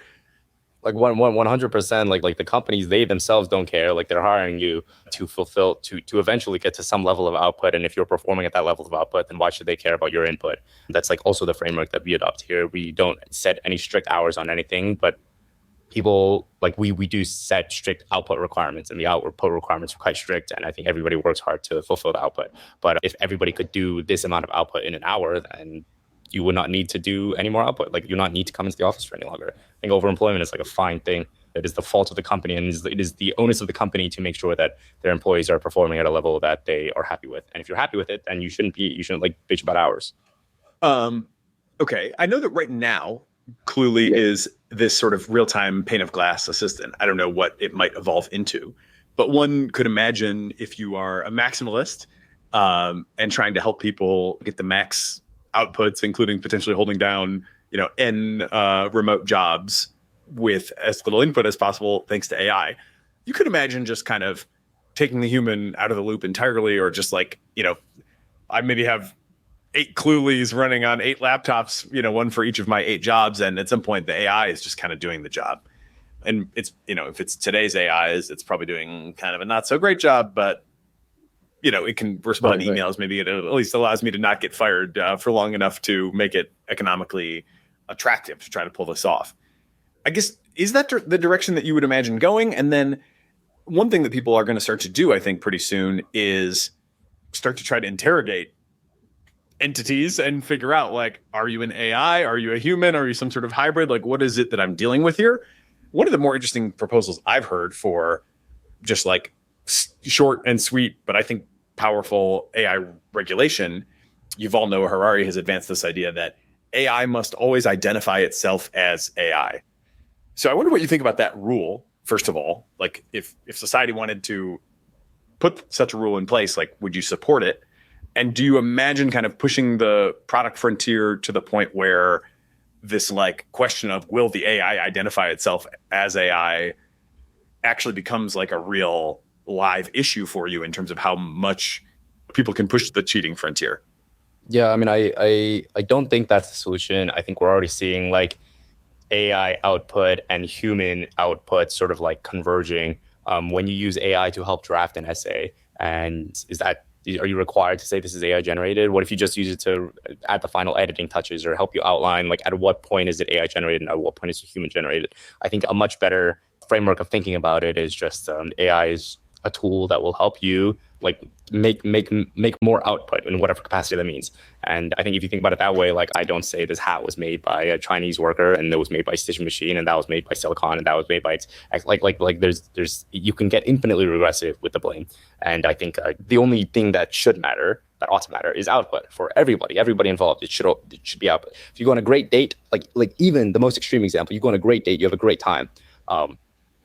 100%, like the companies, they themselves don't care. Like they're hiring you to fulfill, to eventually get to some level of output. And if you're performing at that level of output, then why should they care about your input? That's also the framework that we adopt here. We don't set any strict hours on anything, but people we do set strict output requirements, and the output requirements are quite strict. And I think everybody works hard to fulfill the output. But if everybody could do this amount of output in an hour, then you would not need to do any more output. You not need to come into the office for any longer. I think overemployment is a fine thing. It is the fault of the company, and it is the onus of the company to make sure that their employees are performing at a level that they are happy with. And if you're happy with it, then you shouldn't bitch about hours. Okay. I know that right now, Cluey is this sort of real-time pane of glass assistant. I don't know what it might evolve into, but one could imagine if you are a maximalist and trying to help people get the max outputs, including potentially holding down, N remote jobs with as little input as possible, thanks to AI. You could imagine just kind of taking the human out of the loop entirely, or just I maybe have 8 Clueys running on 8 laptops, one for each of my 8 jobs. And at some point the AI is just kind of doing the job. And it's, if it's today's AIs, it's probably doing kind of a not so great job, but it can respond to emails. Maybe it at least allows me to not get fired for long enough to make it economically attractive to try to pull this off. I guess, is that the direction that you would imagine going? And then one thing that people are going to start to do, I think, pretty soon is start to try to interrogate entities and figure out, are you an AI? Are you a human? Are you some sort of hybrid? What is it that I'm dealing with here? One of the more interesting proposals I've heard for just short and sweet, but I think powerful AI regulation, Yuval Noah Harari has advanced this idea that AI must always identify itself as AI. So I wonder what you think about that rule, first of all. If society wanted to put such a rule in place, would you support it? And do you imagine kind of pushing the product frontier to the point where this question of will the AI identify itself as AI actually becomes a real live issue for you in terms of how much people can push the cheating frontier? Yeah, I mean, I don't think that's the solution. I think we're already seeing AI output and human output sort of converging. When you use AI to help draft an essay, and are you required to say this is AI generated? What if you just use it to add the final editing touches or help you outline, at what point is it AI generated and at what point is it human generated? I think a much better framework of thinking about it is just AI is a tool that will help you make more output in whatever capacity that means. And I think if you think about it that way, I don't say this hat was made by a Chinese worker, and it was made by Stitching Machine, and that was made by Silicon, and that was made by there's you can get infinitely regressive with the blame. And I think the only thing that ought to matter is output for everybody involved. It should be output. If you go on a great date, even the most extreme example, you go on a great date, you have a great time.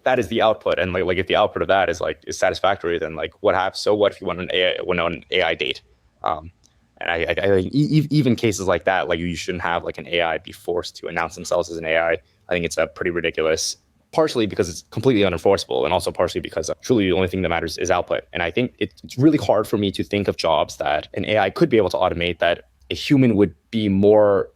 That is the output, and if the output of that is satisfactory, then what happens? So what if you want an AI date? And I think even cases like that, you shouldn't have an AI be forced to announce themselves as an AI. I think it's a pretty ridiculous partially because it's completely unenforceable, and also partially because truly the only thing that matters is output. And I think it's really hard for me to think of jobs that an AI could be able to automate that a human would be more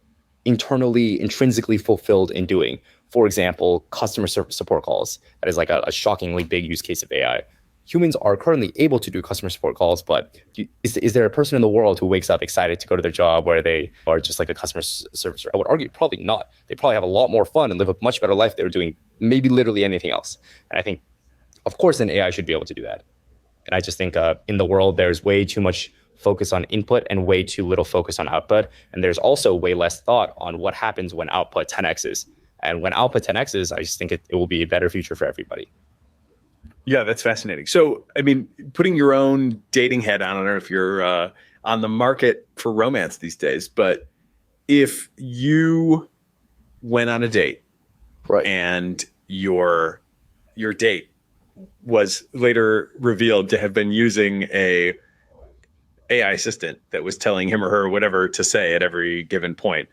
internally, intrinsically fulfilled in doing. For example, customer support calls. That is like a shockingly big use case of AI. Humans are currently able to do customer support calls, but is there a person in the world who wakes up excited to go to their job where they are just like a customer service? I would argue probably not. They probably have a lot more fun and live a much better life if they were doing maybe literally anything else. And I think, of course, an AI should be able to do that. And I just think in the world, there's way too much focus on input and way too little focus on output. And there's also way less thought on what happens when output 10x's. And when output 10x's, I just think it will be a better future for everybody. Yeah, that's fascinating. So, I mean, putting your own dating head on, I don't know if you're on the market for romance these days, but if you went on a date, right, and your date was later revealed to have been using a AI assistant that was telling him or her whatever to say at every given point,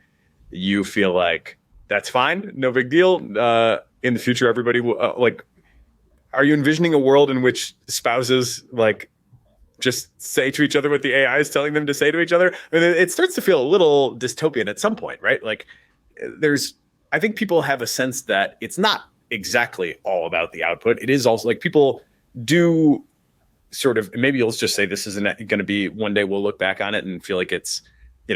you feel like that's fine, no big deal. In the future, everybody will are you envisioning a world in which spouses just say to each other what the AI is telling them to say to each other? I mean, it starts to feel a little dystopian at some point, right? I think people have a sense that it's not exactly all about the output. It is also people do sort of, maybe you'll just say this isn't going to be, one day we'll look back on it and feel like it's,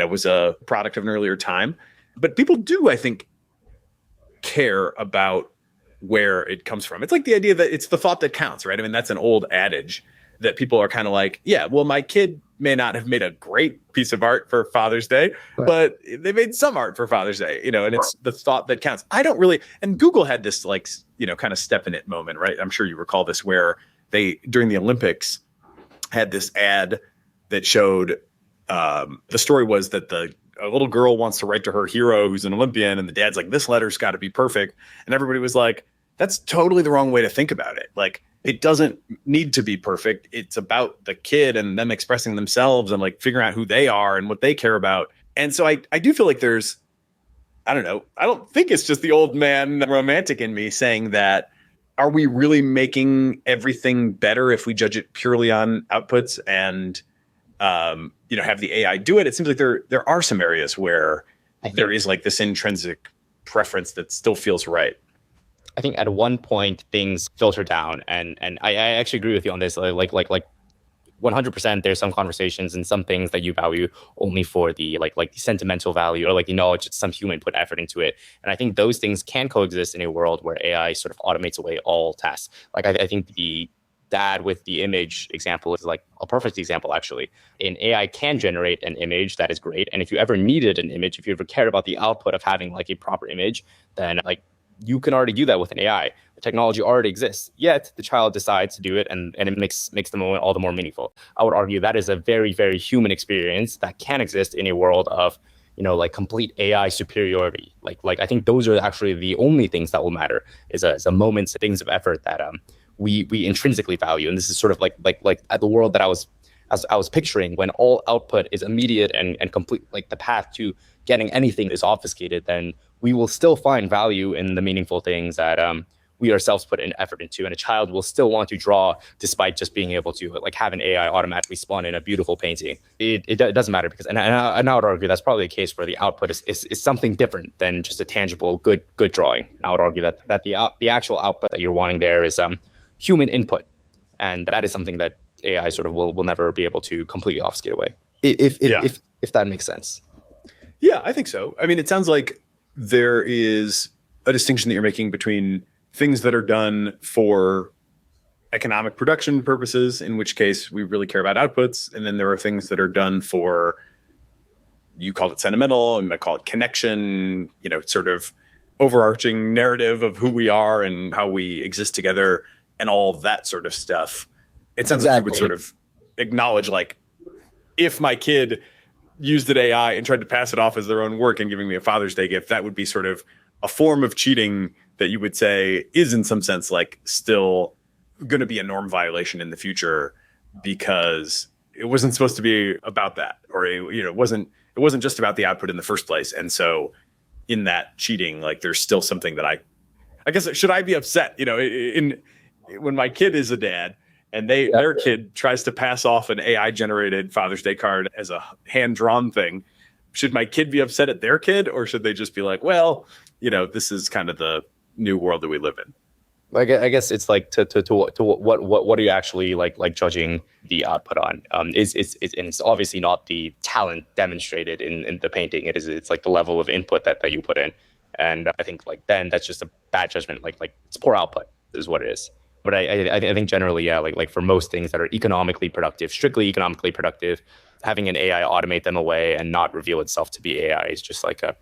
was a product of an earlier time. But people do, I think, care about where it comes from. It's like the idea that it's the thought that counts, right? I mean, that's an old adage that people are kind of like, yeah, well, my kid may not have made a great piece of art for Father's Day, right, but they made some art for Father's Day, and it's the thought that counts. I don't really, and Google had this kind of step in it moment, right? I'm sure you recall this, where they, during the Olympics, had this ad that showed, the story was that a little girl wants to write to her hero who's an Olympian, and the dad's like, this letter's got to be perfect. And everybody was like, that's totally the wrong way to think about it. It doesn't need to be perfect. It's about the kid and them expressing themselves and figuring out who they are and what they care about. And so I do feel like there's, I don't know, I don't think it's just the old man romantic in me saying that, are we really making everything better if we judge it purely on outputs and, have the AI do it? It seems like there are some areas where there is this intrinsic preference that still feels right. I think at one point things filter down, and I actually agree with you on this. 100%, there's some conversations and some things that you value only for the the sentimental value, or knowledge that some human put effort into it. And I think those things can coexist in a world where AI sort of automates away all tasks. I think the dad with the image example is a perfect example, actually. An AI can generate an image that is great, and if you ever needed an image, if you ever cared about the output of having a proper image, then you can already do that with an AI. The technology already exists, yet the child decides to do it, and it makes the moment all the more meaningful. I would argue that is a very, very human experience that can exist in a world of, complete AI superiority. I think those are actually the only things that will matter, is a moments, things of effort that we intrinsically value. And this is sort of at the world that I was picturing, when all output is immediate and complete, the path to getting anything is obfuscated, then we will still find value in the meaningful things that we ourselves put in effort into. And a child will still want to draw despite just being able to have an AI automatically spawn in a beautiful painting. It doesn't matter, because, and I would argue that's probably a case where the output is something different than just a tangible good drawing. I would argue that the actual output that you're wanting there is human input. And that is something that AI sort of will never be able to completely obfuscate away. If that makes sense. Yeah, I think so. I mean, it sounds like there is a distinction that you're making between things that are done for economic production purposes, in which case we really care about outputs. And then there are things that are done for, you called it sentimental, and I call it connection, sort of overarching narrative of who we are and how we exist together and all that sort of stuff. It sounds like you would sort of acknowledge, if my kid used an AI and tried to pass it off as their own work and giving me a Father's Day gift, that would be sort of a form of cheating that you would say is in some sense still going to be a norm violation in the future, because it wasn't supposed to be about that, or it wasn't just about the output in the first place. And so in that cheating, there's still something that I guess, should I be upset? When my kid is a dad and their kid tries to pass off an AI generated Father's Day card as a hand drawn thing, should my kid be upset at their kid, or should they just be like, well, this is kind of the new world that we live in? I guess it's like to what are you actually like judging the output on? It's obviously not the talent demonstrated in the painting. It's like the level of input that you put in, and I think like then that's just a bad judgment. Like it's poor output is what it is. But I think generally, yeah, like for most things that are economically productive, strictly economically productive, having an AI automate them away and not reveal itself to be AI is just like a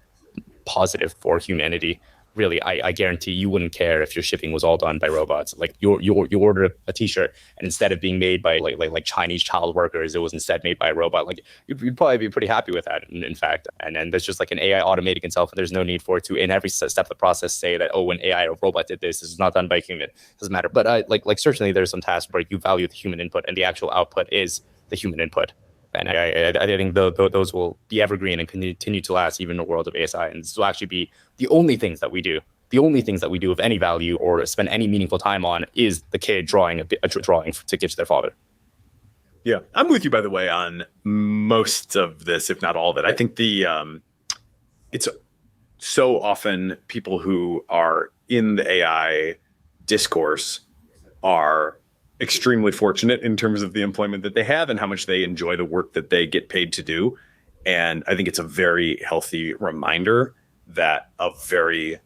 positive for humanity. Really, I guarantee you wouldn't care if your shipping was all done by robots. Like you order a T-shirt, and instead of being made by like Chinese child workers, it was instead made by a robot. Like you'd probably be pretty happy with that, in fact. And there's just like an AI automating itself, and there's no need for it to in every step of the process say that, oh, when AI or robot did this is not done by a human. It doesn't matter. But like certainly there's some tasks where you value the human input, and the actual output is the human input. And I think those will be evergreen and continue to last even in the world of ASI. And this will actually be the only things that we do. The only things that we do of any value or spend any meaningful time on is the kid drawing a drawing to give to their father. Yeah, I'm with you, by the way, on most of this, if not all of it. I think it's so often people who are in the AI discourse are extremely fortunate in terms of the employment that they have and how much they enjoy the work that they get paid to do. And I think it's a very healthy reminder that a very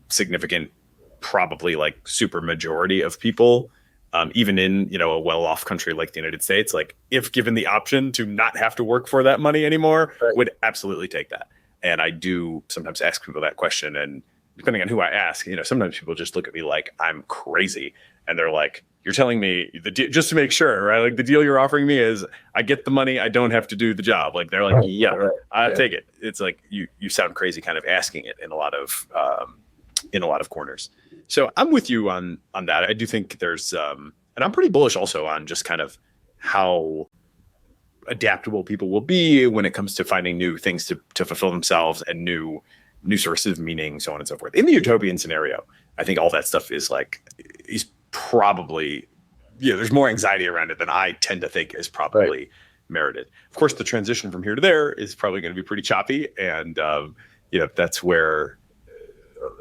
significant, probably like super majority of people, even in, a well-off country like the United States, like if given the option to not have to work for that money anymore, would absolutely take that. And I do sometimes ask people that question. And depending on who I ask, sometimes people just look at me like I'm crazy. And they're like, you're telling me just to make sure, right? Like the deal you're offering me is I get the money, I don't have to do the job. Like they're like, yeah, I take it. It's like you sound crazy, kind of asking it in a lot of corners. So I'm with you on that. I do think there's, and I'm pretty bullish also on just kind of how adaptable people will be when it comes to finding new things to fulfill themselves and new sources of meaning, so on and so forth. In the utopian scenario, I think all that stuff is probably, there's more anxiety around it than I tend to think is probably merited. Of course, the transition from here to there is probably going to be pretty choppy. And, that's where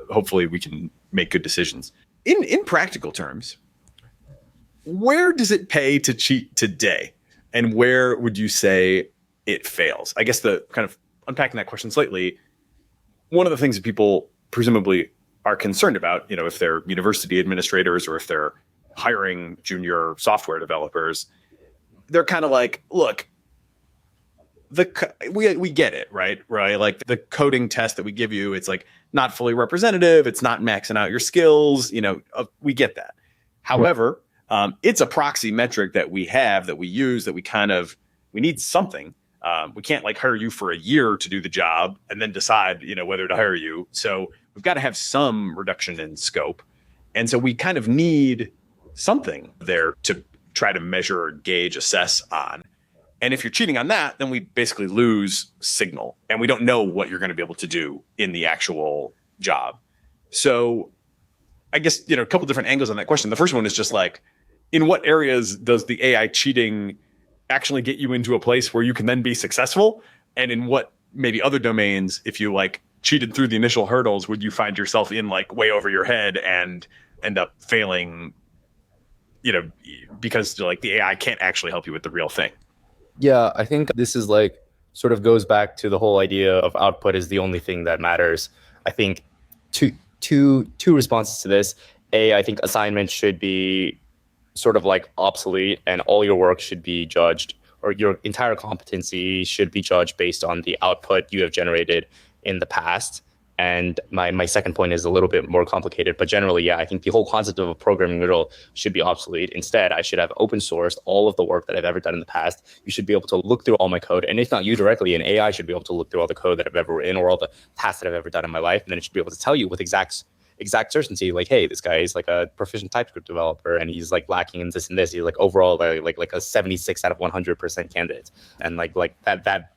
hopefully we can make good decisions. In practical terms, where does it pay to cheat today? And where would you say it fails? I guess the kind of unpacking that question slightly, one of the things that people presumably are concerned about, if they're university administrators or if they're hiring junior software developers, they're kind of like, look, we get it, right? Like the coding test that we give you, it's like not fully representative. It's not maxing out your skills. We get that. However, it's a proxy metric that we have, that we use, that we need something. We can't like hire you for a year to do the job and then decide, whether to hire you. So we've got to have some reduction in scope. And so we kind of need something there to try to measure, gauge, assess on. And if you're cheating on that, then we basically lose signal and we don't know what you're going to be able to do in the actual job. So I guess, a couple different angles on that question. The first one is just like, in what areas does the AI cheating actually get you into a place where you can then be successful? And in what maybe other domains, if you like cheated through the initial hurdles, would you find yourself in like way over your head and end up failing, because like the AI can't actually help you with the real thing? Yeah, I think this is like sort of goes back to the whole idea of output is the only thing that matters. I think two responses to this. I think assignments should be sort of like obsolete and all your work should be judged, or your entire competency should be judged based on the output you have generated in the past. And my second point is a little bit more complicated, but generally, yeah, I think the whole concept of a programming riddle should be obsolete. Instead, I should have open sourced all of the work that I've ever done in the past. You should be able to look through all my code, and if not you directly, an AI should be able to look through all the code that I've ever written or all the tasks that I've ever done in my life, and then it should be able to tell you with exact certainty, like, hey, this guy is like a proficient TypeScript developer, and he's like lacking in this and this. He's like overall like a 76 out of 100% candidate, and like that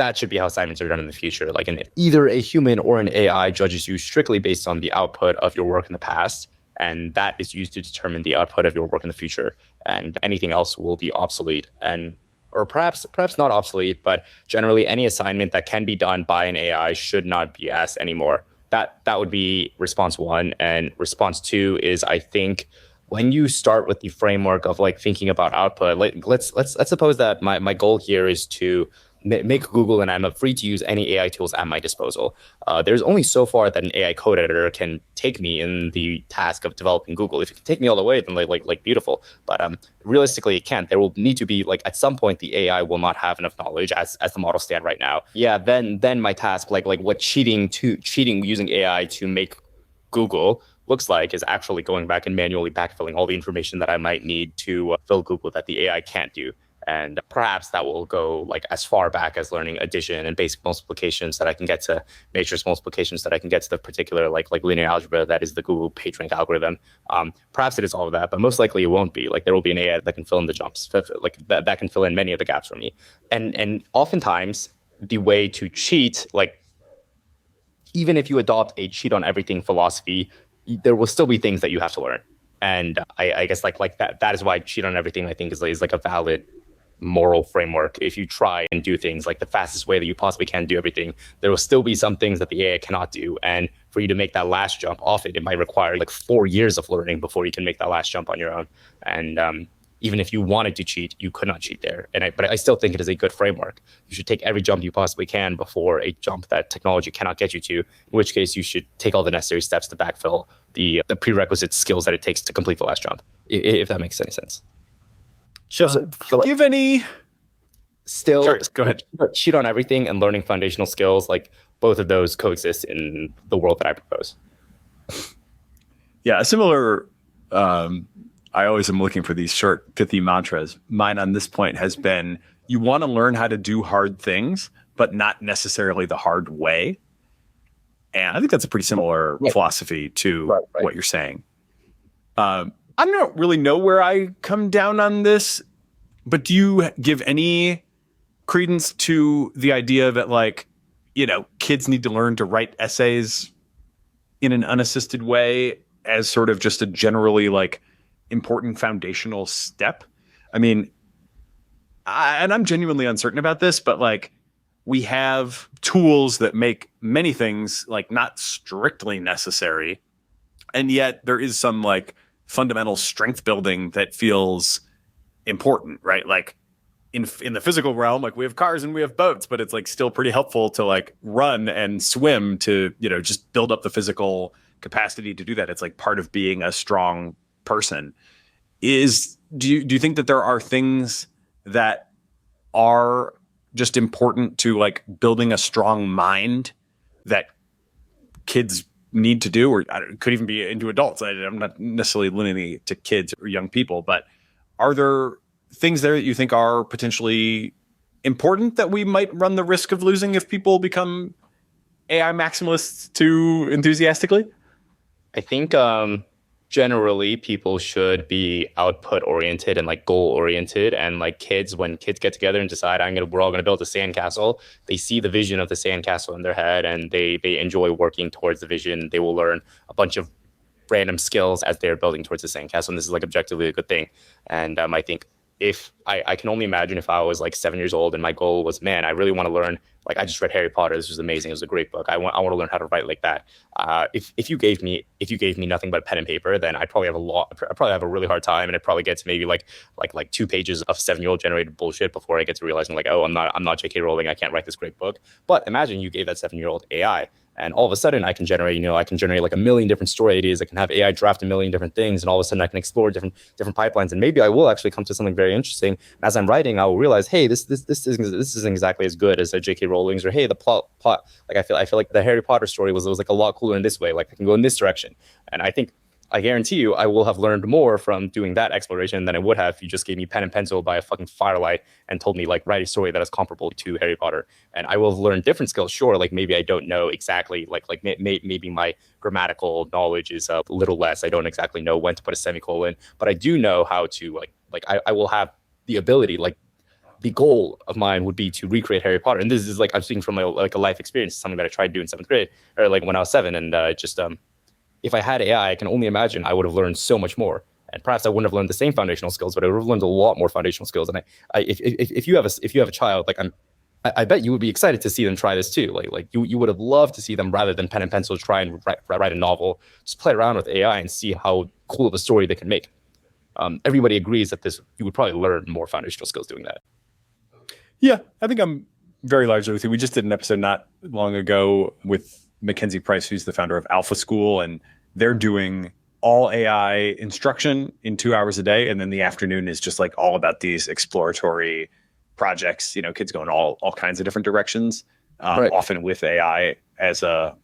that should be how assignments are done in the future. Like either a human or an AI judges you strictly based on the output of your work in the past, and that is used to determine the output of your work in the future. And anything else will be obsolete, and or perhaps not obsolete, but generally any assignment that can be done by an AI should not be asked anymore. That would be response one. And response two is, I think, when you start with the framework of like thinking about output, like let's suppose that my goal here is to make Google, and I'm free to use any AI tools at my disposal. There's only so far that an AI code editor can take me in the task of developing Google. If it can take me all the way, then like beautiful. But realistically, it can't. There will need to be like at some point the AI will not have enough knowledge as the models stand right now. Yeah, then my task, like what cheating using AI to make Google looks like, is actually going back and manually backfilling all the information that I might need to fill Google that the AI can't do. And perhaps that will go like as far back as learning addition and basic multiplications that I can get to matrix multiplications that I can get to the particular like linear algebra that is the Google PageRank algorithm. Perhaps it is all of that, but most likely it won't be. Like there will be an AI that can fill in the jumps, like that can fill in many of the gaps for me. And oftentimes the way to cheat, like even if you adopt a cheat on everything philosophy, there will still be things that you have to learn. And I guess like that is why cheat on everything I think is like a valid moral framework. If you try and do things like the fastest way that you possibly can do everything, there will still be some things that the AI cannot do. And for you to make that last jump off it might require like 4 years of learning before you can make that last jump on your own. And even if you wanted to cheat, you could not cheat there. But I still think it is a good framework. You should take every jump you possibly can before a jump that technology cannot get you to, in which case you should take all the necessary steps to backfill the prerequisite skills that it takes to complete the last jump, if that makes any sense. Sure. So do you have any? Still, sure, go ahead. Cheat on everything and learning foundational skills, like both of those coexist in the world that I propose. Yeah, a similar. I always am looking for these short, pithy mantras. Mine on this point has been: you want to learn how to do hard things, but not necessarily the hard way. And I think that's a pretty similar philosophy to what you're saying. I don't really know where I come down on this, but do you give any credence to the idea that, like, you know, kids need to learn to write essays in an unassisted way as sort of just a generally like important foundational step? I mean, and I'm genuinely uncertain about this, but like we have tools that make many things like not strictly necessary. And yet there is some like fundamental strength building that feels important, right? Like in the physical realm, like we have cars and we have boats, but it's like still pretty helpful to like run and swim to, you know, just build up the physical capacity to do that. It's like part of being a strong person. Do you think that there are things that are just important to like building a strong mind that kids need to do, or it could even be into adults? I'm not necessarily limiting it to kids or young people, but are there things there that you think are potentially important that we might run the risk of losing if people become AI maximalists too enthusiastically? I think generally people should be output oriented and like goal oriented, and like when kids get together and decide we're all gonna build a sandcastle, they see the vision of the sandcastle in their head and they enjoy working towards the vision. They will learn a bunch of random skills as they're building towards the sandcastle, and this is like objectively a good thing. And I think if I can only imagine if I was like 7 years old and my goal was, man, I really want to learn, like I just read Harry Potter, this was amazing, it was a great book, I want to learn how to write like that. If you gave me nothing but pen and paper, then I'd probably have a really hard time, and I'd probably get to maybe like 2 pages of 7-year-old generated bullshit before I get to realizing like, oh, I'm not J.K. Rowling, I can't write this great book. But imagine you gave that 7-year-old AI, and all of a sudden I can generate like a million different story ideas. I can have AI draft a million different things, and all of a sudden I can explore different pipelines, and maybe I will actually come to something very interesting. And as I'm writing, I will realize, hey, this isn't exactly as good as a J.K. Rowling's, or hey, the plot like I feel like the Harry Potter story was like a lot cooler in this way. Like I can go in this direction, and I guarantee you, I will have learned more from doing that exploration than I would have if you just gave me pen and pencil by a fucking firelight and told me like write a story that is comparable to Harry Potter. And I will have learned different skills. Sure, like maybe I don't know exactly maybe my grammatical knowledge is a little less. I don't exactly know when to put a semicolon, but I do know how to like I will have the ability, like the goal of mine would be to recreate Harry Potter. And this is like, I'm speaking from a life experience, something that I tried to do in 7th grade, or like when I was 7. And if I had AI, I can only imagine I would have learned so much more. And perhaps I wouldn't have learned the same foundational skills, but I would have learned a lot more foundational skills. And if you have a child, like I bet you would be excited to see them try this too. Like you would have loved to see them, rather than pen and pencil, try and write a novel, just play around with AI and see how cool of a story they can make. Everybody agrees that you would probably learn more foundational skills doing that. Yeah, I think I'm very largely with you. We just did an episode not long ago with Mackenzie Price, who's the founder of Alpha School, and they're doing all AI instruction in 2 hours a day. And then the afternoon is just like all about these exploratory projects, kids going all kinds of different directions, right. Often with AI as a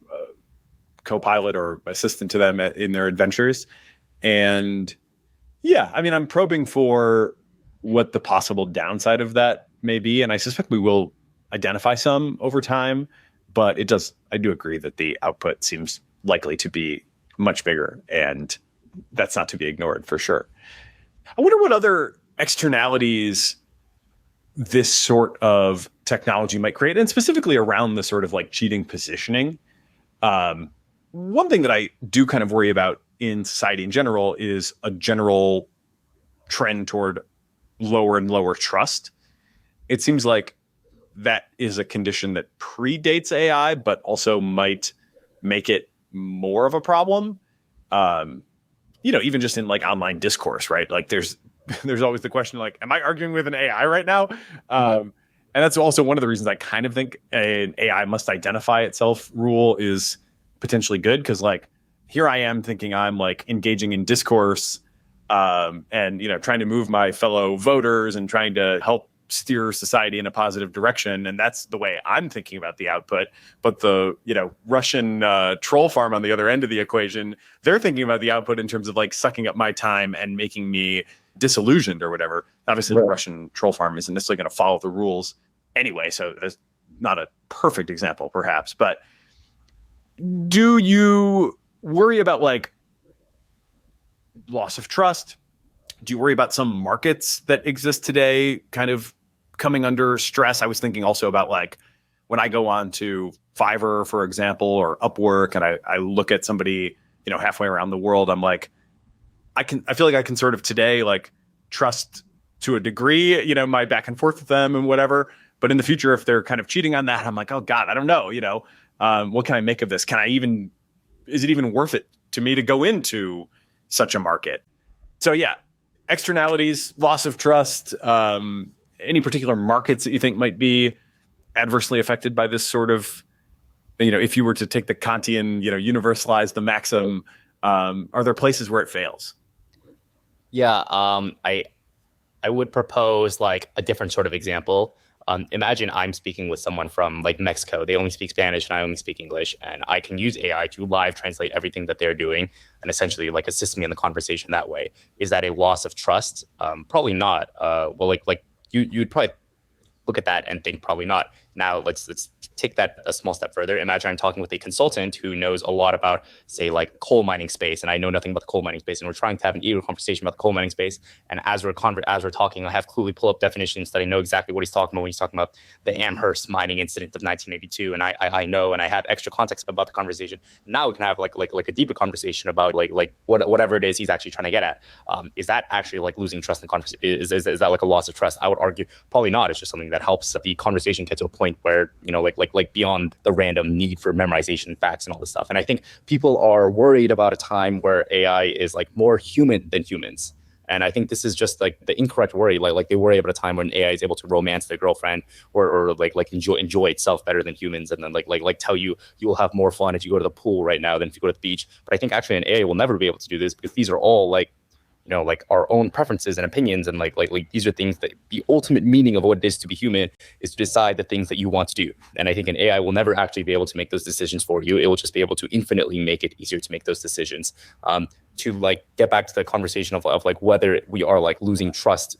co-pilot or assistant to them in their adventures. And yeah, I mean, I'm probing for what the possible downside of that may be. And I suspect we will identify some over time, but I do agree that the output seems likely to be much bigger, and that's not to be ignored for sure. I wonder what other externalities this sort of technology might create, and specifically around the sort of like cheating positioning. One thing that I do kind of worry about in society in general is a general trend toward lower and lower trust. It seems like that is a condition that predates AI, but also might make it more of a problem. Even just in like online discourse, right? Like there's always the question, like, am I arguing with an AI right now? And that's also one of the reasons I kind of think an AI must identify itself rule is potentially good. Cause like, here I am thinking I'm like engaging in discourse, and, trying to move my fellow voters and trying to help steer society in a positive direction. And that's the way I'm thinking about the output. But the, Russian troll farm on the other end of the equation, they're thinking about the output in terms of like sucking up my time and making me disillusioned or whatever. Obviously, right. The Russian troll farm isn't necessarily going to follow the rules anyway. So that's not a perfect example, perhaps. But do you worry about like loss of trust? Do you worry about some markets that exist today kind of coming under stress? I was thinking also about like when I go on to Fiverr, for example, or Upwork, and I look at somebody, halfway around the world, I'm like, I feel like I can sort of today like trust to a degree, my back and forth with them and whatever. But in the future, if they're kind of cheating on that, I'm like, oh God, I don't know, what can I make of this? Is it even worth it to me to go into such a market? So yeah, externalities, loss of trust, any particular markets that you think might be adversely affected by this sort of, if you were to take the Kantian, universalize the maxim, are there places where it fails? Yeah, I would propose like a different sort of example. Imagine I'm speaking with someone from like Mexico. They only speak Spanish and I only speak English, and I can use AI to live translate everything that they're doing and essentially like assist me in the conversation that way. Is that a loss of trust? Probably not. You'd probably look at that and think probably not. Now let's take that a small step further. Imagine I'm talking with a consultant who knows a lot about, say, like coal mining space, and I know nothing about the coal mining space, and we're trying to have an eager conversation about the coal mining space. And as we're talking, I have Cluey pull up definitions that I know exactly what he's talking about when he's talking about the Amherst mining incident of 1982, and I know, and I have extra context about the conversation. Now we can have like a deeper conversation about like whatever it is he's actually trying to get at. Is that actually like losing trust in the conversation? Is that like a loss of trust? I would argue probably not. It's just something that helps the conversation get to a point where, like beyond the random need for memorization facts and all this stuff. And I think people are worried about a time where AI is like more human than humans. And I think this is just like the incorrect worry. Like they worry about a time when AI is able to romance their girlfriend or enjoy itself better than humans, and then like tell you will have more fun if you go to the pool right now than if you go to the beach. But I think actually an AI will never be able to do this, because these are all like our own preferences and opinions, and like these are things that the ultimate meaning of what it is to be human is to decide the things that you want to do. And I think an AI will never actually be able to make those decisions for you. It will just be able to infinitely make it easier to make those decisions. To like get back to the conversation of like whether we are like losing trust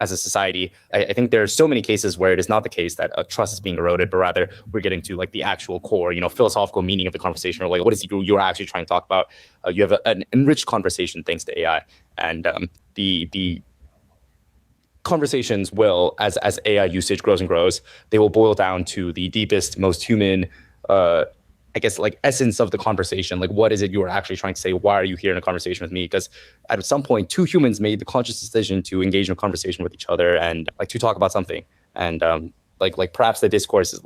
as a society, I think there are so many cases where it is not the case that trust is being eroded, but rather we're getting to like the actual core, philosophical meaning of the conversation, or like what is it you're actually trying to talk about. You have an enriched conversation thanks to AI, and the conversations will, as AI usage grows and grows, they will boil down to the deepest, most human, I guess, like essence of the conversation. Like, what is it you are actually trying to say? Why are you here in a conversation with me? Because at some point, two humans made the conscious decision to engage in a conversation with each other and like to talk about something. And like perhaps the discourse is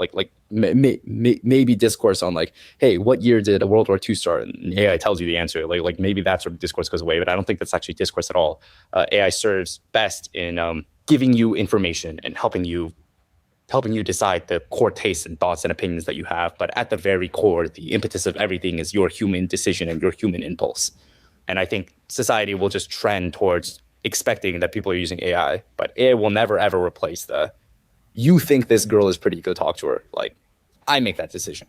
maybe discourse on like, hey, what year did World War II start? And AI tells you the answer. Like maybe that sort of discourse goes away, but I don't think that's actually discourse at all. AI serves best in giving you information and helping you decide the core tastes and thoughts and opinions that you have. But at the very core, the impetus of everything is your human decision and your human impulse. And I think society will just trend towards expecting that people are using AI, but AI will never ever replace you think this girl is pretty, go talk to her. Like, I make that decision.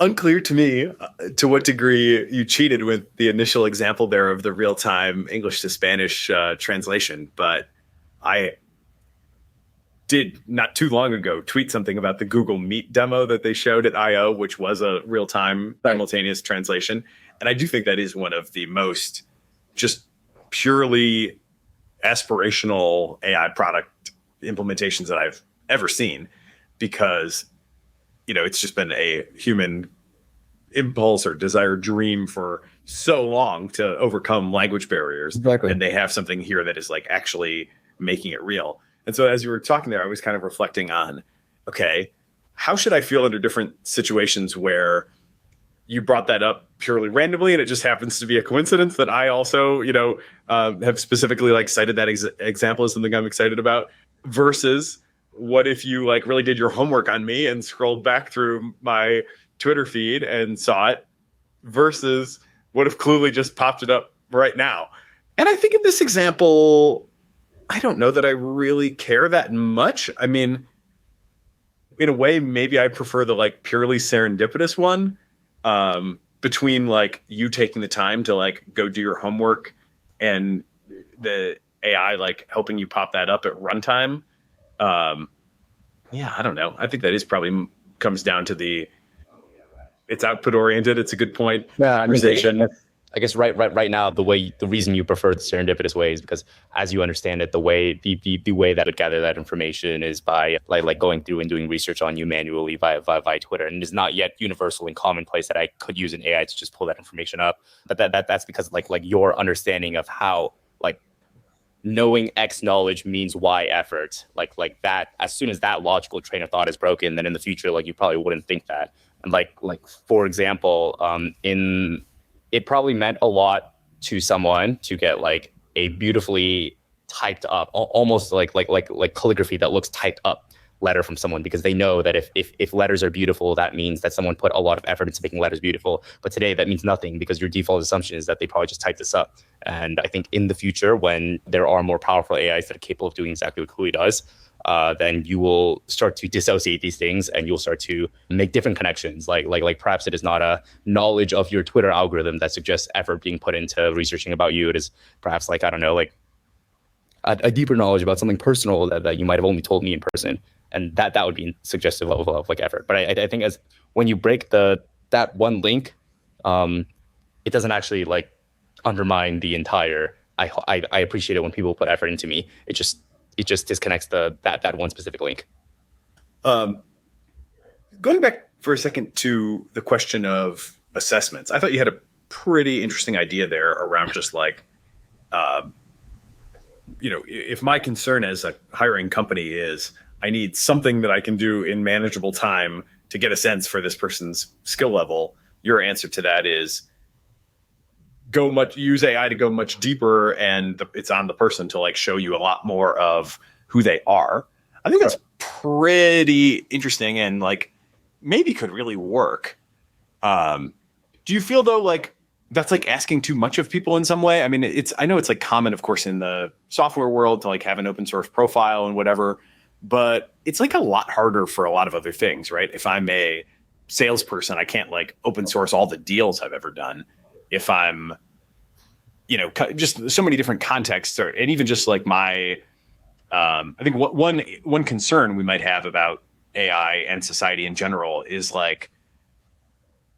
Unclear to me to what degree you cheated with the initial example there of the real-time English to Spanish translation, but I did not too long ago tweet something about the Google Meet demo that they showed at I/O, which was a real-time simultaneous translation. And I do think that is one of the most just purely aspirational AI product implementations that I've ever seen, because it's just been a human impulse or desire dream for so long to overcome language barriers. Exactly. And they have something here that is like actually making it real. And so as you were talking there, I was kind of reflecting on, okay, how should I feel under different situations where you brought that up purely randomly and it just happens to be a coincidence that I also, have specifically like cited that example as something I'm excited about, versus what if you like really did your homework on me and scrolled back through my Twitter feed and saw it, versus what if Cluey just popped it up right now? And I think in this example, I don't know that I really care that much. I mean, in a way, maybe I prefer the like purely serendipitous one, between like you taking the time to like go do your homework and the AI like helping you pop that up at runtime. Yeah, I don't know. I think that is probably comes down to it's output oriented. It's a good point. Yeah, I guess right now the reason you prefer the serendipitous way is because, as you understand it, the way that would gather that information is by like going through and doing research on you manually via Twitter, and it is not yet universal and commonplace that I could use an AI to just pull that information up. But that's because like your understanding of how like knowing X knowledge means Y effort, like that. As soon as that logical train of thought is broken, then in the future, like you probably wouldn't think that. And like for example, it probably meant a lot to someone to get like a beautifully typed up, almost like calligraphy that looks typed up letter from someone, because they know that if letters are beautiful, that means that someone put a lot of effort into making letters beautiful. But today that means nothing, because your default assumption is that they probably just typed this up. And I think in the future, when there are more powerful AIs that are capable of doing exactly what Cluey does, then you will start to dissociate these things and you'll start to make different connections. Like perhaps it is not a knowledge of your Twitter algorithm that suggests effort being put into researching about you. It is perhaps like, I don't know, like a deeper knowledge about something personal that you might have only told me in person. And that would be suggestive of like effort. But I think as when you break that one link, it doesn't actually like undermine the entire. I appreciate it when people put effort into me. It just disconnects that one specific link. Going back for a second to the question of assessments, I thought you had a pretty interesting idea there around just like, if my concern as a hiring company is I need something that I can do in manageable time to get a sense for this person's skill level, your answer to that is use AI to go much deeper, and it's on the person to like show you a lot more of who they are. I think that's pretty interesting and like maybe could really work. Do you feel though like that's like asking too much of people in some way? I mean, I know it's like common, of course, in the software world to like have an open source profile and whatever, but it's like a lot harder for a lot of other things, right? If I'm a salesperson, I can't like open source all the deals I've ever done. If I'm, just so many different contexts, and even just like my, I think one concern we might have about AI and society in general is like,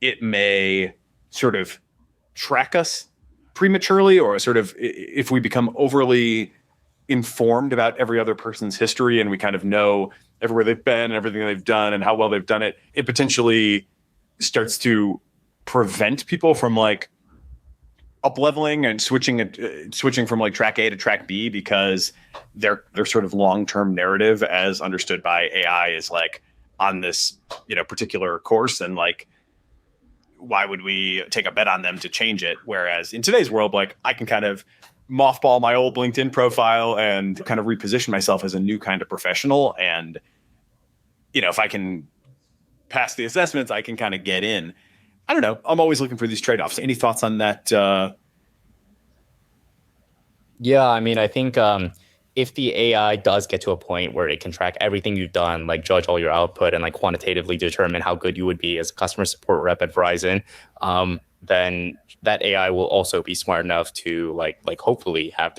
it may sort of track us prematurely, or sort of if we become overly informed about every other person's history and we kind of know everywhere they've been and everything they've done and how well they've done it, it potentially starts to prevent people from like up-leveling and switching from like track A to track B, because their sort of long-term narrative as understood by AI is like on this, particular course, and like, why would we take a bet on them to change it? Whereas in today's world, like, I can kind of mothball my old LinkedIn profile and kind of reposition myself as a new kind of professional. And, if I can pass the assessments, I can kind of get in. I don't know. I'm always looking for these trade-offs. Any thoughts on that? Yeah, I mean, I think if the AI does get to a point where it can track everything you've done, like judge all your output and like quantitatively determine how good you would be as a customer support rep at Verizon, then that AI will also be smart enough to like hopefully have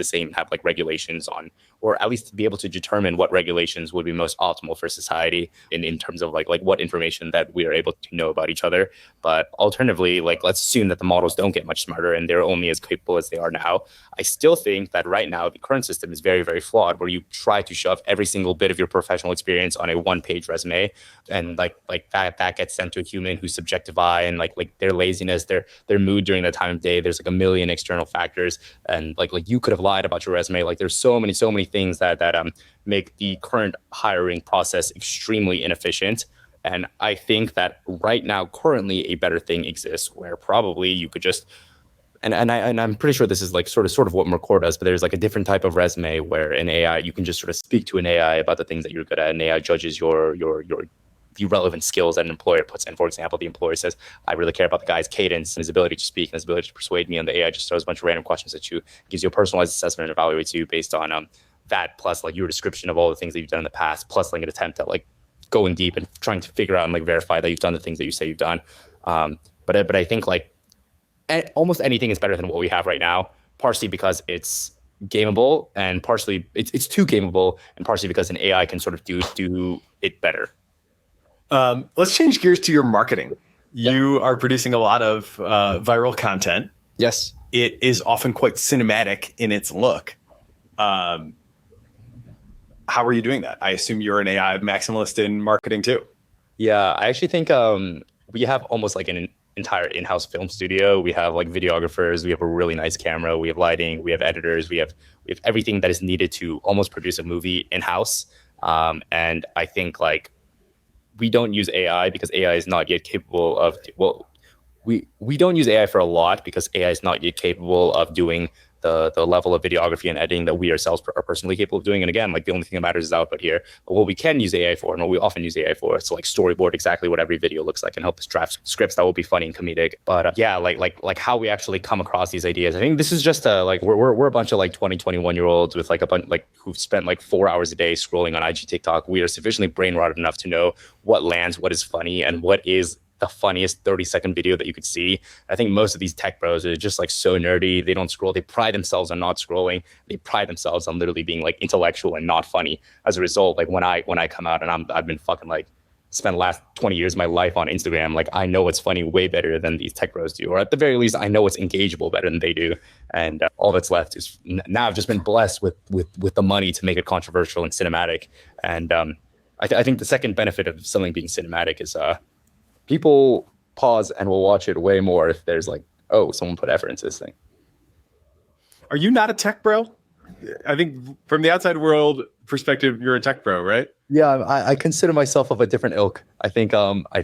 like regulations on, or at least be able to determine what regulations would be most optimal for society in terms of like what information that we are able to know about each other. But alternatively, like, let's assume that the models don't get much smarter and they're only as capable as they are now. I still think that right now the current system is very, very flawed, where you try to shove every single bit of your professional experience on a one-page resume, and like that gets sent to a human who's subjective eye, and like their laziness, their mood during the time of day. There's like a million external factors, and like you could have lied about your resume. Like, there's so many things that make the current hiring process extremely inefficient. And I think that right now, currently, a better thing exists where probably you could just, and I'm pretty sure this is like sort of what Mercor does, but there's like a different type of resume where an AI, you can just sort of speak to an AI about the things that you're good at, and AI judges the relevant skills that an employer puts in. For example, the employer says, I really care about the guy's cadence and his ability to speak and his ability to persuade me, and the AI just throws a bunch of random questions at you, gives you a personalized assessment and evaluates you based on that, plus like your description of all the things that you've done in the past, plus like an attempt at like going deep and trying to figure out and like verify that you've done the things that you say you've done. But I think like almost anything is better than what we have right now, partially because it's gameable, and partially it's too gameable, and partially because an AI can sort of do it better. Let's change gears to your marketing. You are producing a lot of viral content. Yes. It is often quite cinematic in its look. How are you doing that? I assume you're an AI maximalist in marketing too. Yeah, I actually think we have almost like an entire in-house film studio. We have like videographers, we have a really nice camera, we have lighting, we have editors, we have everything that is needed to almost produce a movie in-house. And I think like we don't use AI because AI is not yet capable of, we don't use AI for a lot because AI is not yet capable of doing the level of videography and editing that we ourselves are personally capable of doing. And again, like the only thing that matters is output here. But what we can use AI for, and what we often use AI for, is to like storyboard exactly what every video looks like and help us draft scripts that will be funny and comedic. But yeah, like how we actually come across these ideas. I think this is just like we're a bunch of like 20, 21-year-olds with like a bunch like who've spent like 4 hours a day scrolling on IG, TikTok. We are sufficiently brain rotted enough to know what lands, what is funny, and what is the funniest 30-second video that you could see. I think most of these tech bros are just like so nerdy. They don't scroll. They pride themselves on not scrolling. They pride themselves on literally being like intellectual and not funny. As a result, like when I come out and I've been fucking like spent the last 20 years of my life on Instagram, like I know what's funny way better than these tech bros do, or at the very least, I know it's engageable better than they do. And all that's left is now I've just been blessed with the money to make it controversial and cinematic. And I think the second benefit of something being cinematic is people pause and will watch it way more if there's like, oh, someone put effort into this thing. Are you not a tech bro? I think from the outside world perspective, you're a tech bro, right? Yeah, I consider myself of a different ilk. I think I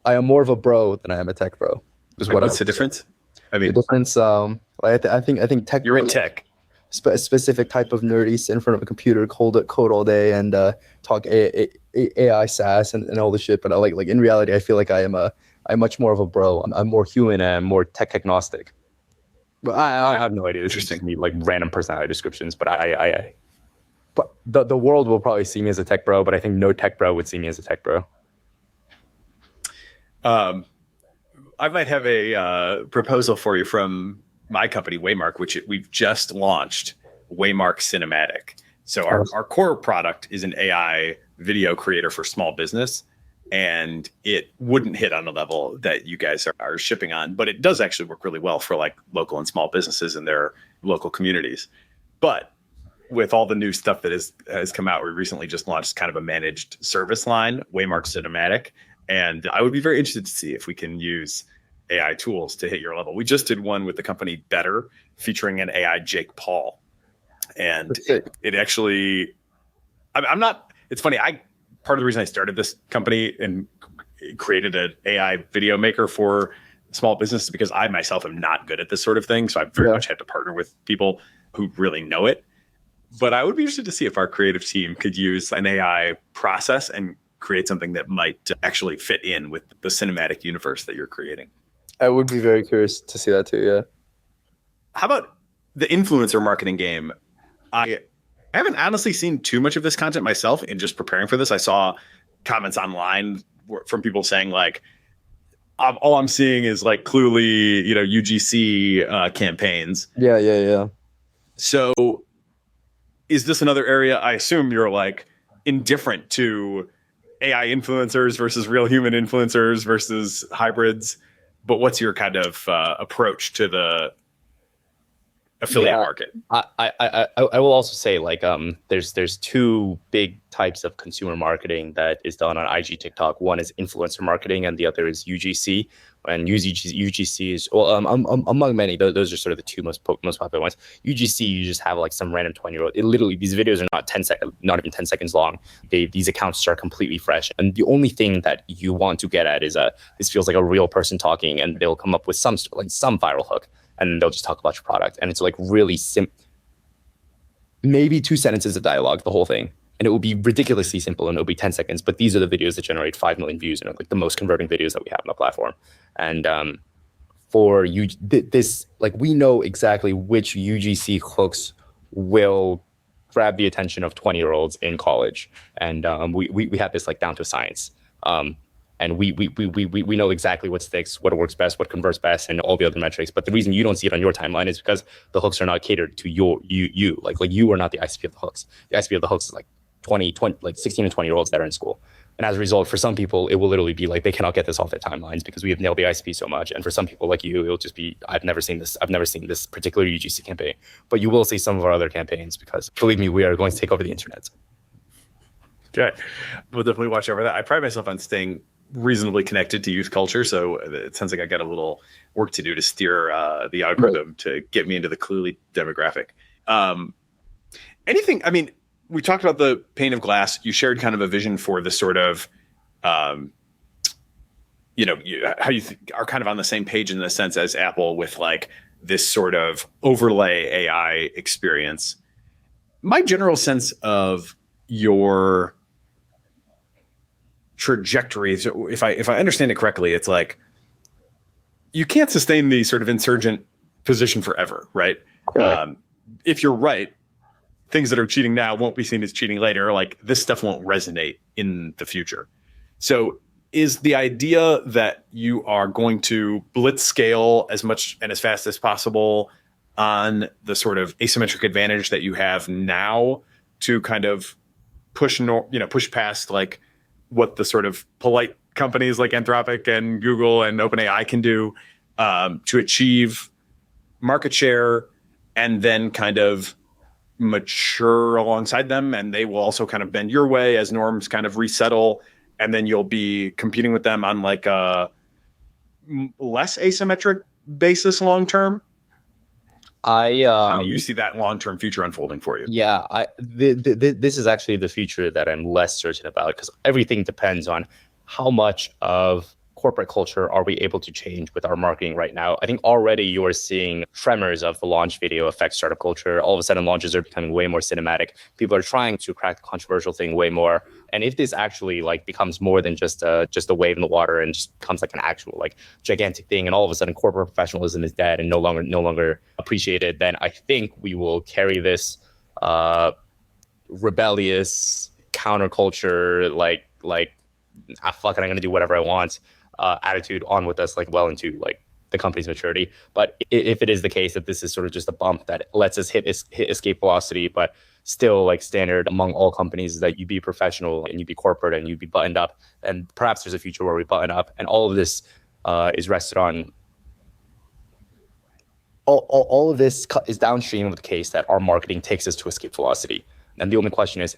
am more of a bro than I am a tech bro. What's the difference? I mean, the difference. I think tech. You're in tech. A specific type of nerdy, sit in front of a computer, code all day, and talk AI SaaS and all this shit. But like in reality, I feel like I'm much more of a bro. I'm more human and more tech agnostic. But I have no idea. It's just me like random personality descriptions. But but the world will probably see me as a tech bro. But I think no tech bro would see me as a tech bro. I might have a proposal for you from my company, Waymark, which we've just launched, Waymark Cinematic. So our core product is an AI video creator for small business, and it wouldn't hit on the level that you guys are shipping on, but it does actually work really well for like local and small businesses and their local communities. But with all the new stuff that has come out, we recently just launched kind of a managed service line, Waymark Cinematic. And I would be very interested to see if we can use AI tools to hit your level. We just did one with the company Better featuring an AI Jake Paul. And it actually, I'm not, it's funny. Part of the reason I started this company and created an AI video maker for small business is because I myself am not good at this sort of thing. So I very much had to partner with people who really know it. But I would be interested to see if our creative team could use an AI process and create something that might actually fit in with the cinematic universe that you're creating. I would be very curious to see that too, yeah. How about the influencer marketing game? I haven't honestly seen too much of this content myself in just preparing for this. I saw comments online from people saying like, all I'm seeing is like Cluey, UGC campaigns. Yeah. So is this another area? I assume you're like indifferent to AI influencers versus real human influencers versus hybrids. But what's your kind of approach to the affiliate market? I will also say like there's two big types of consumer marketing that is done on IG TikTok. One is influencer marketing and the other is UGC. And UGC is among many. Those are sort of the two most popular ones. UGC, you just have like some random 20-year-old. It literally, these videos are not even 10 seconds long. These accounts are completely fresh, and the only thing that you want to get at is this feels like a real person talking, and they'll come up with some viral hook, and they'll just talk about your product, and it's like really maybe 2 sentences of dialogue, the whole thing. And it will be ridiculously simple, and it'll be 10 seconds. But these are the videos that generate 5 million views and are like the most converting videos that we have on the platform. And for you, this, like, we know exactly which UGC hooks will grab the attention of 20-year-olds in college. And we have this like down to science. And we know exactly what sticks, what works best, what converts best, and all the other metrics. But the reason you don't see it on your timeline is because the hooks are not catered to you. Like you are not the ICP of the hooks. The ICP of the hooks is like 16 and 20-year-olds that are in school. And as a result, for some people, it will literally be like they cannot get this off their timelines because we have nailed the ICP so much. And for some people like you, it'll just be, I've never seen this particular UGC campaign. But you will see some of our other campaigns because, believe me, we are going to take over the internet. Okay. We'll definitely watch over that. I pride myself on staying reasonably connected to youth culture. So it sounds like I got a little work to do to steer the algorithm to get me into the Cluey demographic. Anything, I mean, we talked about the pane of glass. You shared kind of a vision for the sort of, how you are kind of on the same page in the sense as Apple with like this sort of overlay AI experience. My general sense of your trajectory, so if I understand it correctly, it's like you can't sustain the sort of insurgent position forever, right? If you're right, things that are cheating now won't be seen as cheating later. Like this stuff won't resonate in the future. So is the idea that you are going to blitz scale as much and as fast as possible on the sort of asymmetric advantage that you have now to kind of push past like what the sort of polite companies like Anthropic and Google and OpenAI can do to achieve market share and then kind of mature alongside them, and they will also kind of bend your way as norms kind of resettle, and then you'll be competing with them on like a less asymmetric basis long term? How do you see that long-term future unfolding for you? Yeah, this is actually the future that I'm less certain about because everything depends on how much of corporate culture are we able to change with our marketing right now. I think already you are seeing tremors of the launch video affect startup culture. All of a sudden, launches are becoming way more cinematic. People are trying to crack the controversial thing way more. And if this actually like becomes more than just a wave in the water and just becomes like an actual like gigantic thing, and all of a sudden corporate professionalism is dead and no longer appreciated, then I think we will carry this rebellious counterculture like fuck it, I'm gonna do whatever I want attitude on with us like well into like the company's maturity. But if it is the case that this is sort of just a bump that lets us hit escape velocity, but still like standard among all companies is that you be professional and you be corporate and you be buttoned up, and perhaps there's a future where we button up, and all of this is rested on all of this is downstream of the case that our marketing takes us to escape velocity. And the only question is,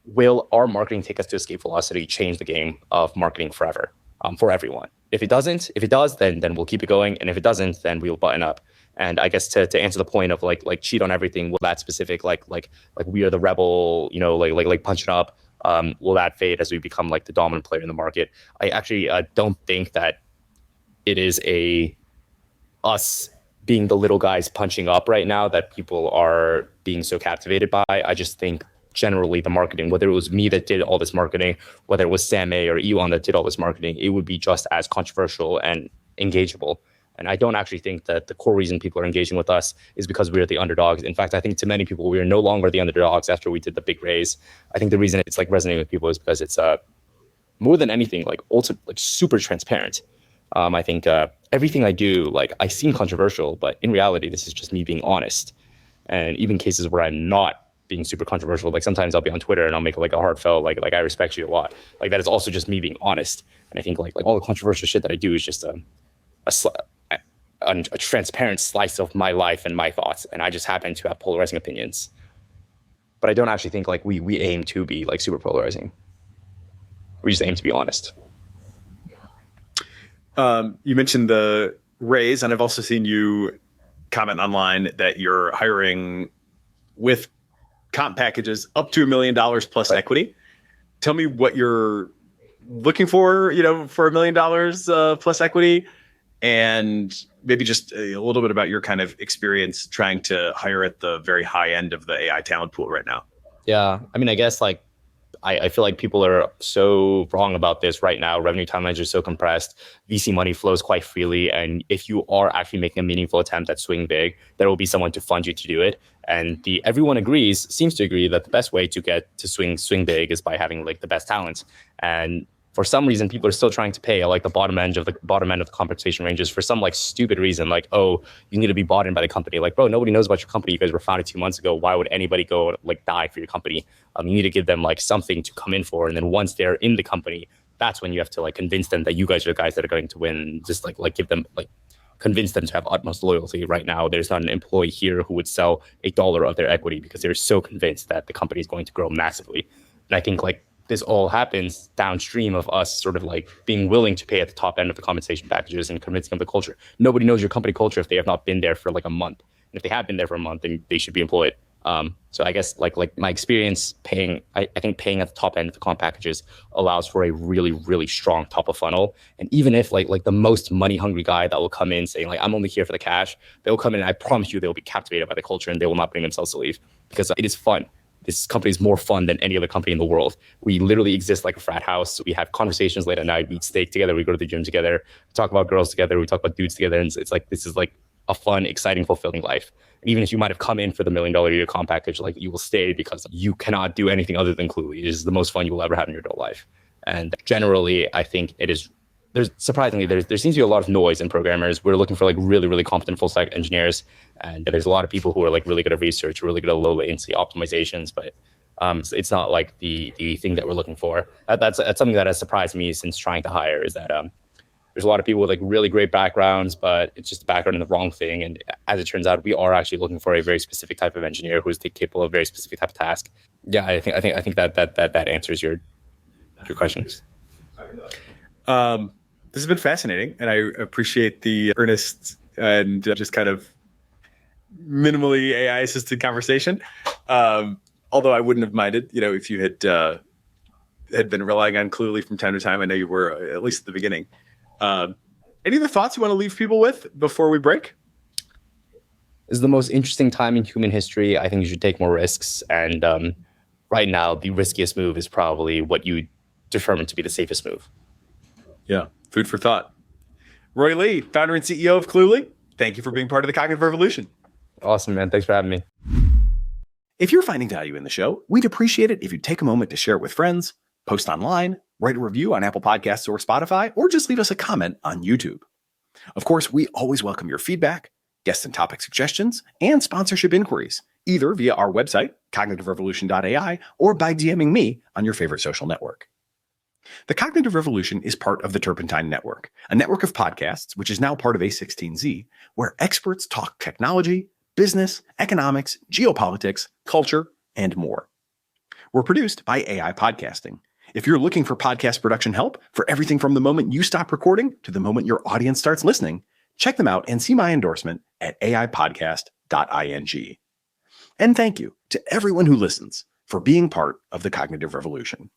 will our marketing take us to escape velocity change the game of marketing forever, for everyone? If it doesn't, if it does, then we'll keep it going. And if it doesn't, then we'll button up. And I guess to answer the point of like cheat on everything, will that specific like we are the rebel, like punching up, will that fade as we become like the dominant player in the market? I actually don't think that it is us being the little guys punching up right now that people are being so captivated by. I just think generally the marketing, whether it was me that did all this marketing, whether it was Sam A or Ewan that did all this marketing, it would be just as controversial and engageable. And I don't actually think that the core reason people are engaging with us is because we're the underdogs. In fact, I think to many people, we are no longer the underdogs after we did the big raise. I think the reason it's like resonating with people is because it's more than anything, like also like super transparent. I think everything I do, like I seem controversial, but in reality, this is just me being honest. And even cases where I'm not being super controversial, like sometimes I'll be on Twitter and I'll make like a heartfelt, like I respect you a lot. Like that is also just me being honest. And I think like all the controversial shit that I do is just a transparent slice of my life and my thoughts. And I just happen to have polarizing opinions. But I don't actually think like we aim to be like super polarizing. We just aim to be honest. You mentioned the raise, and I've also seen you comment online that you're hiring with comp packages up to $1 million plus equity. Tell me what you're looking for, for $1 million plus equity, and maybe just a little bit about your kind of experience trying to hire at the very high end of the AI talent pool right now. Yeah, I mean, I guess like I feel like people are so wrong about this right now. Revenue timelines are so compressed. VC money flows quite freely. And if you are actually making a meaningful attempt at swing big, there will be someone to fund you to do it. And everyone seems to agree that the best way to get to swing big is by having like the best talent. And for some reason, people are still trying to pay like the bottom end of the compensation ranges for some like stupid reason, like, oh, you need to be bought in by the company. Like, bro, nobody knows about your company. You guys were founded 2 months ago. Why would anybody go like die for your company? You need to give them like something to come in for. And then once they're in the company, that's when you have to like convince them that you guys are the guys that are going to win. Just like give them like convince them to have utmost loyalty. Right now, there's not an employee here who would sell $1 of their equity because they're so convinced that the company is going to grow massively. And I think like this all happens downstream of us sort of like being willing to pay at the top end of the compensation packages and convincing them the culture. Nobody knows your company culture if they have not been there for like a month. And if they have been there for a month, then they should be employed. So I guess like my experience paying, I think paying at the top end of the comp packages allows for a really, really strong top of funnel. And even if like the most money hungry guy that will come in saying like, I'm only here for the cash, they'll come in and I promise you they'll be captivated by the culture and they will not bring themselves to leave because it is fun. This company is more fun than any other company in the world. We literally exist like a frat house. We have conversations late at night. We eat steak together. We go to the gym together. We talk about girls together. We talk about dudes together. And it's like, this is like a fun, exciting, fulfilling life. And even if you might have come in for the $1 million a year comp package, like you will stay because you cannot do anything other than Cluey. It is the most fun you will ever have in your adult life. And generally, I think it is. There seems to be a lot of noise in programmers. We're looking for like really, really competent full stack engineers. And there's a lot of people who are like really good at research, really good at low latency optimizations, but so it's not like the thing that we're looking for. That's something that has surprised me since trying to hire is that there's a lot of people with like really great backgrounds, but it's just a background in the wrong thing. And as it turns out, we are actually looking for a very specific type of engineer who's capable of a very specific type of task. Yeah, I think that answers your questions. This has been fascinating, and I appreciate the earnest and just kind of minimally AI assisted conversation. Although I wouldn't have minded, if you had been relying on Cluey from time to time. I know you were, at least at the beginning. Any other thoughts you want to leave people with before we break? This is the most interesting time in human history. I think you should take more risks. And right now, the riskiest move is probably what you determine to be the safest move. Yeah. Food for thought. Roy Lee, founder and CEO of Cluey. Thank you for being part of the Cognitive Revolution. Awesome, man. Thanks for having me. If you're finding value in the show, we'd appreciate it if you'd take a moment to share it with friends, post online, write a review on Apple Podcasts or Spotify, or just leave us a comment on YouTube. Of course, we always welcome your feedback, guest and topic suggestions, and sponsorship inquiries, either via our website, cognitiverevolution.ai, or by DMing me on your favorite social network. The Cognitive Revolution is part of the Turpentine Network, a network of podcasts which is now part of A16Z, where experts talk technology, business, economics, geopolitics, culture, and more. We're produced by AI Podcasting. If you're looking for podcast production help for everything from the moment you stop recording to the moment your audience starts listening, check them out and see my endorsement at aipodcast.ing. And thank you to everyone who listens for being part of the Cognitive Revolution.